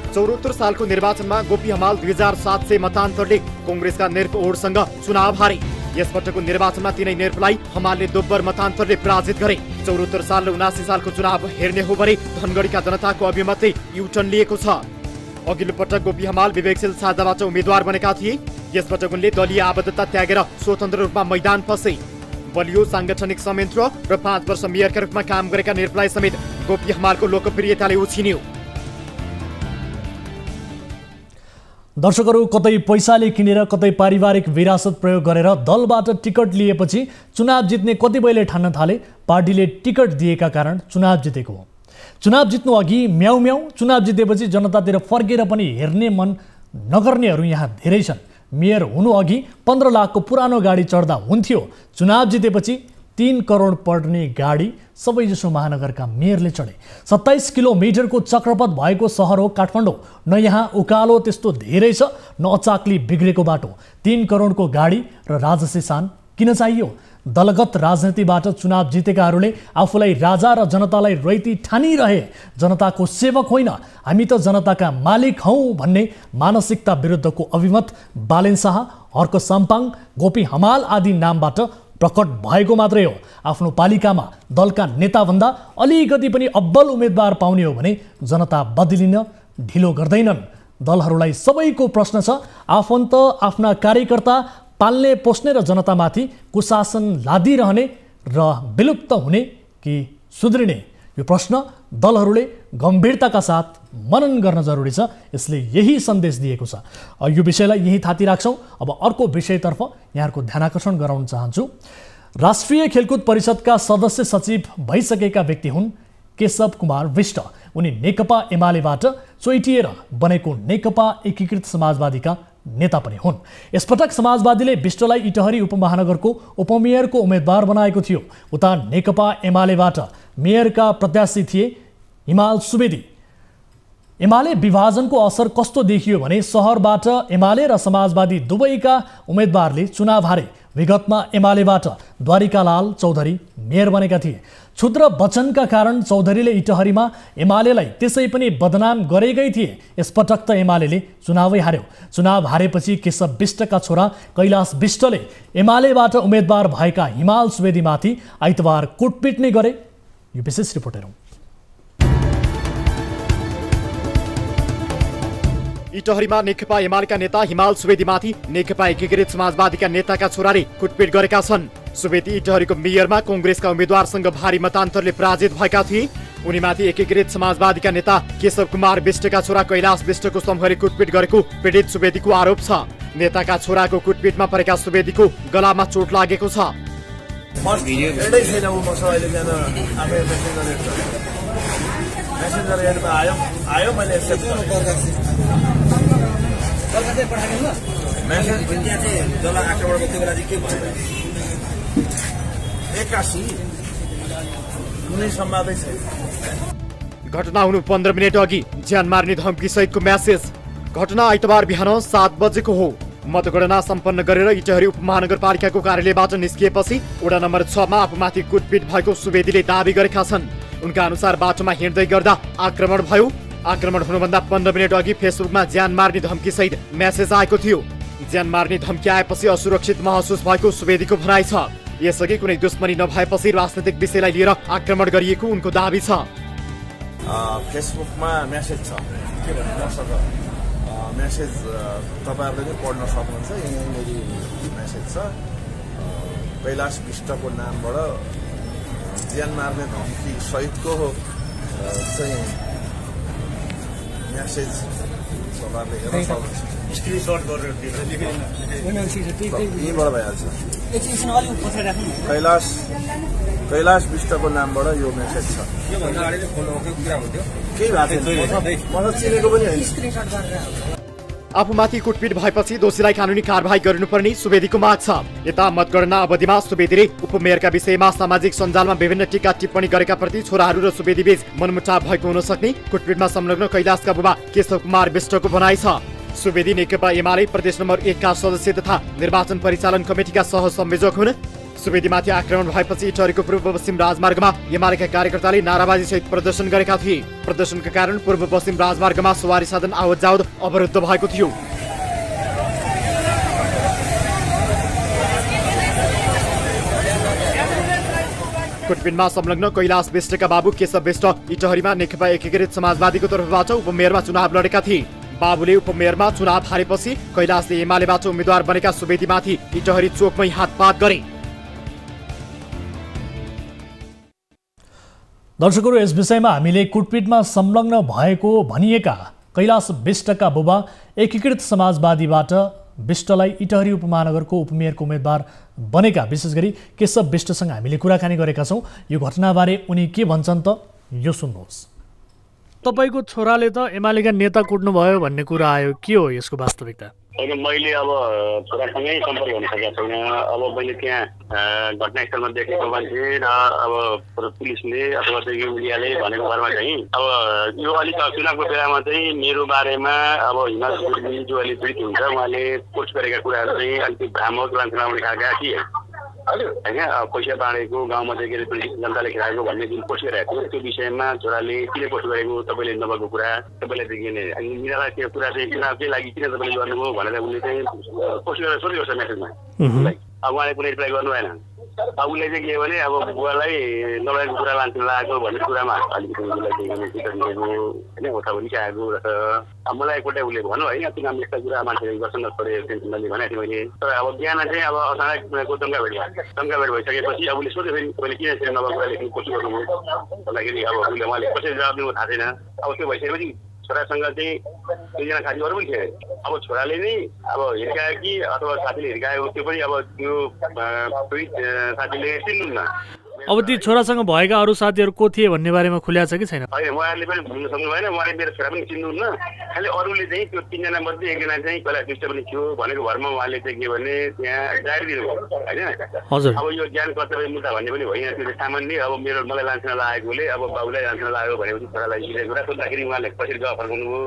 74 सालको निर्वाचनमा गोपी हमाल 2700 मतान्तरले कङ्ग्रेसका नेर्प ओडसँग चुनाव हारे। यसपटकको निर्वाचनमा तिनै नेर्पलाई हमालले दोब्बर मतान्तरले पराजित गरे। 74 साल र 79 सालको चुनाव हेर्ने हो भने धनगढीका जनताको अभिमतले युटर्न लिएको छ। अघिल्लो पटक गोपी हमाल विवेकशील साझाबाट उम्मेद्वार बनेका थिए। यसपटक उनले दलीय आबद्धता त्यागेर स्वतन्त्र रूपमा मैदान फसे। बलियो सांगठनिक संयन्त्र र 5 वर्ष मेयरका रूपमा काम गरेका नेर्पलाई समेत गोपी हमालको लोकप्रियताले उछिन्यो। दर्शकहरू, कतै पैसाले किनेर कतै पारिवारिक विरासत प्रयोग गरेर दलबाट टिकट लिएपछि चुनाव जित्ने कतिपयले ठान्न थाले पार्टीले टिकट दिएका कारण चुनाव जितेको हो। चुनाव जित्नु अघि म्याउ म्याउ, चुनाव जितेपछि जनतातिर फर्केर पनि हेर्ने मन नगर्नेहरू यहाँ धेरै छन्। मेयर हुनु अघि 15 लाखको पुरानो गाडी चढ्दा हुन्थ्यो, चुनाव जितेपछि 3 करोड पर्ने गाडी सबैजसो महानगरका मेयरले चढे। 27 किलोमिटरको चक्रपथ भएको सहर हो काठमाडौँ। न यहाँ उकालो त्यस्तो धेरै छ, न अचाक्ली बिग्रेको बाटो। 3 करोडको गाडी र राजसी सान किन चाहियो? दलगत राजनीतिबाट चुनाव जितेकाहरूले आफूलाई राजा र जनतालाई रैती ठानिरहे। जनताको सेवक होइन, हामी त जनताका मालिक हौँ भन्ने मानसिकता विरुद्धको अभिमत बालेन शाह, हर्क साम्पाङ, गोपी हमाल आदि नामबाट प्रकट भएको मात्रै हो। आफ्नो पालिकामा दलका नेताभन्दा अलिकति पनि अब्बल उम्मेद्वार पाउने हो भने जनता बदलिन ढिलो गर्दैनन्। दलहरूलाई सबैको प्रश्न छ, आफन्त आफ्ना कार्यकर्ता पाल्ने पोस्ने र जनतामाथि कुशासन लादिरहने र विलुप्त हुने कि सुध्रिने? यो प्रश्न दलहरूले गम्भीरताका साथ मनन गर्न जरुरी छ। यसले यही सन्देश दिएको छ। यो विषयलाई यही थाती राख्छौँ। अब अर्को विषयतर्फ यहाँहरूको ध्यानाकर्षण गराउन चाहन्छु। राष्ट्रिय खेलकुद परिषदका सदस्य सचिव भइसकेका व्यक्ति हुन् केशव कुमार विष्ट। उनी नेकपा एमालेबाट चोइटिएर बनेको नेकपा एकीकृत समाजवादीका नेता पनि हुन्। यसपटक समाजवादीले विष्टलाई इटहरी उपमहानगरको उपमेयरको उम्मेद्वार बनाएको थियो। उता नेकपा एमालेबाट मेयरका प्रत्याशी थिए हिमाल सुवेदी। एमाले विभाजनको असर कस्तो देखियो भने सहरबाट एमाले र समाजवादी दुवैका उम्मेद्वारले चुनाव हारे। विगतमा एमालेबाट द्वारिकालाल चौधरी मेयर बनेका थिए। क्षुद्र वचनका कारण चौधरीले इटहरीमा एमालेलाई त्यसै पनि बदनाम गरेकै थिए। यसपटक त एमालेले चुनावै हार्यो। चुनाव हारेपछि केशव विष्टका छोरा कैलाश विष्टले एमालेबाट उम्मेद्वार भएका हिमाल सुवेदीमाथि आइतबार कुटपिट नै गरे। यो विशेष रिपोर्ट हेरौँ। इटहरीमा नेकपा एमालेका नेता हिमाल सुवेदीमाथि नेकपा एकीकृत समाजवादीका नेताका छोराले कुटपिट गरेका छन्। सुवेदी इटहरीको मेयरमा कङ्ग्रेसका उम्मेद्वारसँग भारी मतान्तरले पराजित भएका थिए। उनीमाथि एकीकृत समाजवादीका नेता केशव कुमार विष्टका छोरा कैलाश विष्टको समूहले कुटपिट गरेको पीडित सुवेदीको आरोप छ। नेताका छोराको कुटपिटमा परेका सुवेदीको गलामा चोट लागेको छ। मेसेन्जर हेर्नु आयो मैले एक्सेप्ट मेसेज त्यहाँ चाहिँ जल आक्रमण त्यो बेला चाहिँ के भयो 81 कुनै सम्वादै छैन। घटना हुनु 15 मिनेट अघि ज्यान मार्ने धम्की सहितको म्यासेज। घटना आइतबार बिहान 7 बजेको हो। मतगणना सम्पन्न गरेर इटहरी उपमहानगरपालिकाको कार्यालयबाट निस्किएपछि वडा नम्बर 6 मा आफूमाथि कुटपिट भएको सुवेदीले दावी गरेका छन्। उनका अनुसार बाटोमा हिँड्दै गर्दा आक्रमण भयो। आक्रमण हुनुभन्दा 15 मिनेट अघि फेसबुकमा ज्यान मार्ने धम्की सहित मेसेज आएको थियो। ज्यान मार्ने धम्की आएपछि असुरक्षित महसुस भएको सुवेदीको भनाइ छ। यसअघि कुनै दुश्मनी नभएपछि राजनीतिक विषयलाई लिएर आक्रमण गरिएको उनको दावी छ। फेसबुकमा मेसेज छ के भन्नु मेसेज तपाईहरुले पनि पढ्न सक्नुहुन्छ। यहाँनेरि मेसेज छ कैलाश विष्टको नामबाट ज्यान मार्ने धम्की सहितको चाहिँ मेसेज तपाईहरुले हेर्न सक्नुहुन्छ। स्क्रिनशट गरेर यहीँबाट भइहाल्छ। कैलाश विष्टको नामबाट यो मेसेज छ। केही भएको छैन, म चिनेको पनि होइन। आफूमाथि कुटपिट भएपछि दोषीलाई कानुनी कारबाही गर्नुपर्ने सुवेदीको माग छ। यता मतगणना अवधिमा सुवेदीले उपमेयरका विषयमा सामाजिक सञ्जालमा विभिन्न टीका टिप्पणी गरेका प्रति छोराहरू र सुवेदी बीच मनमुटाव भएको हुन सक्ने कुटपिटमा संलग्न कैलाशका बुबा केशव कुमार विष्टको भनाइ छ। सुवेदी नेकपा एमाले प्रदेश नम्बर 1 का सदस्य तथा निर्वाचन परिचालन कमिटीका सह संयोजक हुन्। सुवेदीमाथि आक्रमण भएपछि इटहरीको पूर्व पश्चिम राजमार्गमा एमालेका कार्यकर्ताले नाराबाजी सहित प्रदर्शन गरेका थिए। प्रदर्शनका कारण पूर्व पश्चिम राजमार्गमा सवारी साधन आवत जावत अवरुद्ध भएको थियो। कुटपिटमा संलग्न कैलाश विष्टका बाबु केशव विष्ट इटहरीमा नेकपा एकीकृत समाजवादीको तर्फबाट उपमेयरमा चुनाव लडेका थिए। बाबुले उपमेयरमा चुनाव हारेपछि कैलाशले एमालेबाट उम्मेद्वार बनेका सुवेदीमाथि इटहरी चोकमै हातपात गरे। दर्शकहरू, यस विषयमा हामीले कुटपिटमा संलग्न भएको भनिएका कैलाश विष्टका बुबा एकीकृत समाजवादीबाट विष्टलाई इटहरी उपमहानगरको उपमेयरको उम्मेद्वार बनेका विशेष गरी केशव विष्टसँग हामीले कुराकानी गरेका छौँ। यो घटनाबारे उनी के भन्छन् त यो सुन्नुहोस्। तपाईँको छोराले त एमालेका नेता कुट्नुभयो भन्ने कुरा आयो, के हो यसको वास्तविकता? होइन, मैले अब छोरासँगै सम्पर्क हुन सकेको छैन। अब मैले त्यहाँ घटनास्थलमा देखेको मान्छे र अब पुलिसले अथवा मिडियाले भनेको बारेमा चाहिँ अब यो अलिक चुनावको बेलामा चाहिँ मेरो बारेमा अब हिमाल गुरुङ जो अहिले पीडित हुन्छ उहाँले पोस्ट गरेका कुराहरू चाहिँ अलिकति भ्रामक लान्छनाउने खालका के होइन, पैसा बाँडेको गाउँमा चाहिँ के अरे जनताले खेलाएको भन्ने जुन पोस्ट गरेको थियो त्यो विषयमा छोराले किन पोस्ट गरेको, तपाईँले नभएको कुरा तपाईँलाई देखिने निराला त्यो कुरा चाहिँ चुनावकै लागि किन तपाईँले गर्नुभयो भनेर उनले चाहिँ पोस्ट गरेर सोधेको छ मेसेजमा। अब उहाँले कुनै रिप्लाई गर्नु भएन। अब उसले चाहिँ के भने अब बुवालाई नभएको कुरा लान्छु लागेको भन्ने कुरामा अलिकति होइन ओथाभरि आएको रहेछ। अब मलाई एकपल्ट उसले भन्नु होइन चुनाव यस्ता कुरा मान्छेले गर्छन् नपरे टेन्सनले भनेको थिएँ मैले। तर अब बिहान चाहिँ अब अचानक उनीहरूको दङ्गा भेट भइसकेपछि अब उसले सोध्यो फेरि तपाईँले किन यसरी नभएको कुरा लेख्नु कोसिस गर्नुभयो भन्दाखेरि अब उसले उहाँले कसरी जवाब दिनु थाहा छैन। अब त्यो भइसकेपछि छोरासँग चाहिँ दुईजना साथीहरू पनि थिए। अब छोराले नै अब हिर्कायो कि अथवा साथीले हिर्कायो त्यो पनि अब त्यो साथीले चिन्नुहुन्न। अब ती छोरासँग भएका अरू साथीहरू को थिए भन्ने बारेमा खुल्या छ कि छैन? होइन, उहाँहरूले पनि भुल्न सक्नु भएन। उहाँले मेरो छोरा पनि चिन्नुहुन्न। खालि अरूले चाहिँ त्यो 3 जना मध्ये एकजना चाहिँ कैलाश विष्ट पनि थियो भनेको भरमा उहाँले चाहिँ के भने त्यहाँ जाहेर दिनुभयो होइन। हजुर, अब यो ज्ञान कर्तव्य मुद्दा भन्ने पनि होइन, त्यो सामान्य अब मेरो मलाई लान्छना लागेकोले अब बाबुलाई लान्छना लाग्यो भनेपछि छोरालाई सिधै कुरा सोद्धाखेरि उहाँले कसरी जवाब फर्काउनुभयो।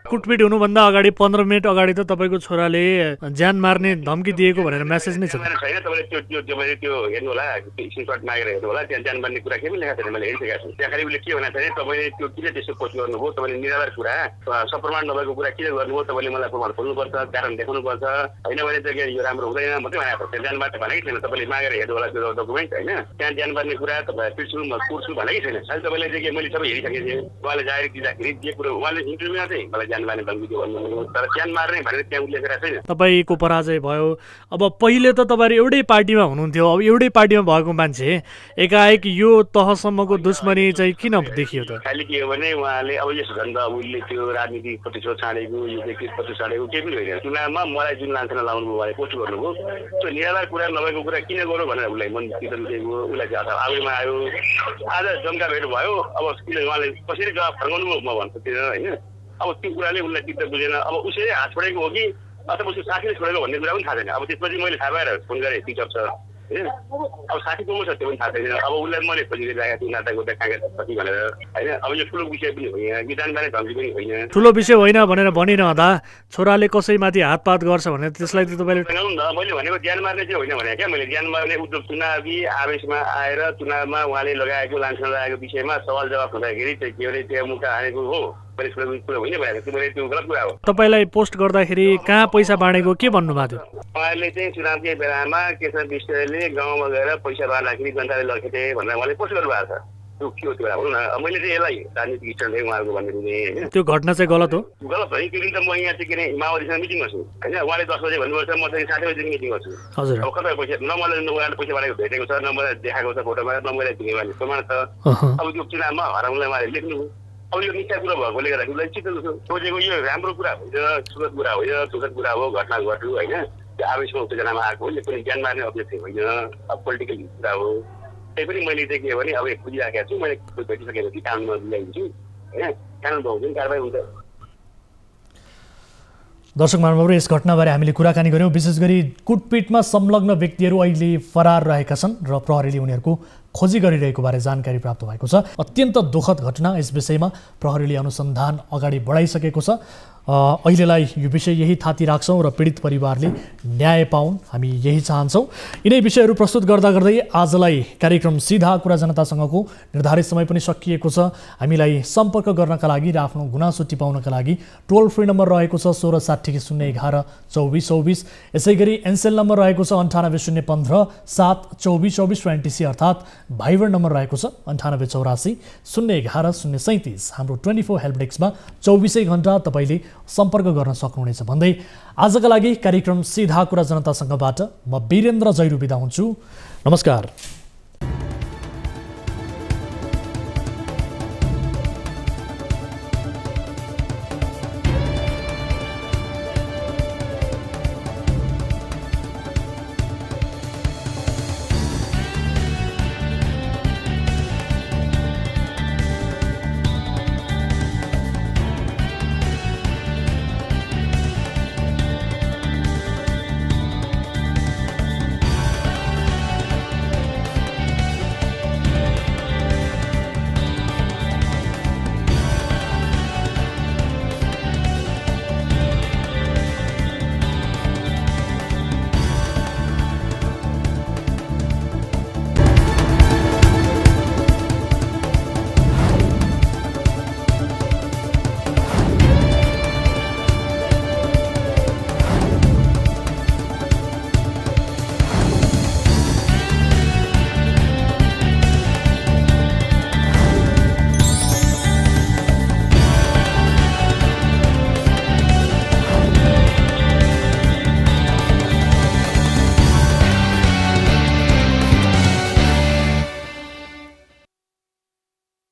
कुटपिट हुनुभन्दा अगाडि 15 मिनट अगाडि त तपाईँको छोराले ज्यान मार्ने धम्की दिएको भनेर मेसेज नै छ। छैन, तपाईँले त्यो हेर्नु होला, स्क्रिनसट मागेर हेर्नु होला, त्यहाँ ज्यान मार्ने कुरा केही पनि लेखाएको छैन, मैले हेरिसकेको छु। त्यहाँ खालि उसले के भनेको छ तपाईँले त्यो किन त्यस्तो पोस्ट गर्नुभयो, तपाईँले निराधार कुरा सप्रमाण नभएको कुरा किन गर्नुभयो, तपाईँले मलाई प्रमाण खोल्नुपर्छ, कारण देखाउनुपर्छ, होइन भने त यो राम्रो हुँदैन मात्रै भनेको छ। ज्यान मार्ने भनेकै छैन, तपाईँले मागेर हेर्नु होला त्यो डकुमेन्ट होइन। त्यहाँ ज्यान मार्ने कुरा तपाईँ कुर्छु भनेकै छैन। अहिले तपाईँले चाहिँ मैले सबै हेरिसकेको थिएँ। उहाँले जाहेर दिँदाखेरि जे कुरो उहाँले इन्टरभ्यूमा चाहिँ मलाई ज्यान मार्ने धम्की दियो भन्नुभयो, तर ज्यान मार्ने भनेर त्यहाँ उल्लेख गरेको छैन। तपाईँको पराजय भयो। अब पहिले त तपाईँहरू एउटै पार्टीमा हुनुहुन्थ्यो, अब एउटै पार्टीमा भएको मान्छे एकाएक यो तहसम्मको दुश्मनी चाहिँ किन देखियो त? खालि के हो भने उहाँले अब यस झन्डा उसले त्यो राजनीतिक प्रतिशोध छाडेको यो व्यक्ति प्रतिशोध छाडेको केही पनि होइन। चुनावमा मलाई जुन लान्छना लाउनु भयो उहाँले पोस्ट गर्नुभयो, त्यो निराधार कुरा नभएको कुरा किन गर्नु भनेर उसलाई मन चित्त दुखेको, उसलाई चाहिँ आगोमा आयो। आज जम्का भेट भयो, अब उहाँले कसरी जवाब फर्काउनु भयो म भन्छु त्यो होइन। अब त्यो कुराले उसलाई चित्त बुझेन। अब उसले हात छोडेको हो कि अथवा उसको साथीले छोडेको भन्ने कुरा पनि थाहा छैन। अब त्यसपछि मैले थाहा पाएर फोन गरेँ पिकअप छ होइन। अब साथी को छ त्यो पनि थाहा छैन। अब उसलाई मैले खोजिरहेको थिएँ नाता गोता कहाँ कति भनेर होइन। अब यो ठुलो विषय पनि होइन, विधान बारे धम्की पनि होइन, ठुलो विषय होइन भनेर भनिरहँदा छोराले कसैमाथि हातपात गर्छ भने त्यसलाई त तपाईँले मैले भनेको ज्यान मार्ने चाहिँ होइन भने क्या। मैले ज्यान मार्ने उद्योग चुनावी आवेशमा आएर चुनावमा उहाँले लगाएको लान्छना लगाएको विषयमा सवाल जवाब हुँदाखेरि चाहिँ के अरे त्यहाँ मुखा हानेको हो तपाईलाई पोस्ट गर्दाखेरि कहाँ पैसा बाँडेको के भन्नुभएको थियो? उहाँले चाहिँ चुनावकै बेलामा केशव विष्टले गाउँमा गएर पैसा बाँड्दाखेरि जनताले लखेथे भनेर उहाँले पोस्ट गर्नुभएको छ। त्यो के हो त्यो भनौँ न। मैले चाहिँ यसलाई राजनीतिक स्ट्यान्ड उहाँहरूको भन्ने होइन। त्यो घटना चाहिँ गलत हो? गलत होइन। त्यो दिन त म यहाँ चाहिँ के अरे माओवादीसँग मिटिङ गर्छु होइन। उहाँले 10 बजे भन्नुपर्छ, म चाहिँ 7 बजीदेखि मिटिङ गर्छु। हजुर, अब कता पैसा न मलाई उहाँले पैसा बाँडेको भेटेको छ, न मलाई देखाएको छ फोटोमा, न मलाई उहाँले प्रमाण छ। अब त्यो चुनावमा हराउनलाई उहाँले लेख्नु। अब यो मिथ्या कुरा भएकोले गर्दा उसलाई चित्त सोचेको यो राम्रो कुरा होइन, सुखद कुरा होइन, दुःखद कुरा हो, घटना घट्यो होइन। त्यो आवेशमा उत्तेजनामा आएको यो कुनै ज्ञान मार्ने अभ्यर्थी होइन, अब पोलिटिकल कुरा हो। त्यही पनि मैले चाहिँ के भने अब बुझिराखेको छु, मैले भेटिसकेपछि कानुनमा बुझाइदिन्छु होइन। कानुन भयो भने कारबाही हुन्छ। दर्शक महानुभावहरू, यस घटनाबारे हामीले कुराकानी गर्यौँ। विशेष गरी कुटपिटमा संलग्न व्यक्तिहरू अहिले फरार रहेका छन् र प्रहरीले उनीहरूको खोजी गरिरहेको बारे जानकारी प्राप्त भएको छ। अत्यन्त दुःखद घटना। यस विषयमा प्रहरीले अनुसन्धान अगाडि बढाइसकेको छ। अहिलेलाई यो विषय यही थाती राख्छौँ र पीडित परिवारले न्याय पाउन्, हामी यही चाहन्छौँ। यिनै विषयहरू प्रस्तुत गर्दा गर्दै आजलाई कार्यक्रम सीधा कुरा जनतासँगको निर्धारित समय पनि सकिएको छ। हामीलाई सम्पर्क गर्नका लागि र आफ्नो गुनासो टिपाउनका लागि टोल फ्री नम्बर रहेको छ 1660 011 2424। यसै गरी एनसेल नम्बर रहेको छ 98 015 7 24 24 र एनटिसी अर्थात् भाइबर नम्बर रहेको छ 98 84 011 037। हाम्रो 24 हेल्प डेस्कमा 24 घण्टा तपाईँले सम्पर्क गर्न सक्नुहुनेछ भन्दै आजका लागि कार्यक्रम सीधा कुरा जनतासँगबाट म वीरेन्द्र जैरू बिदा हुन्छु। नमस्कार।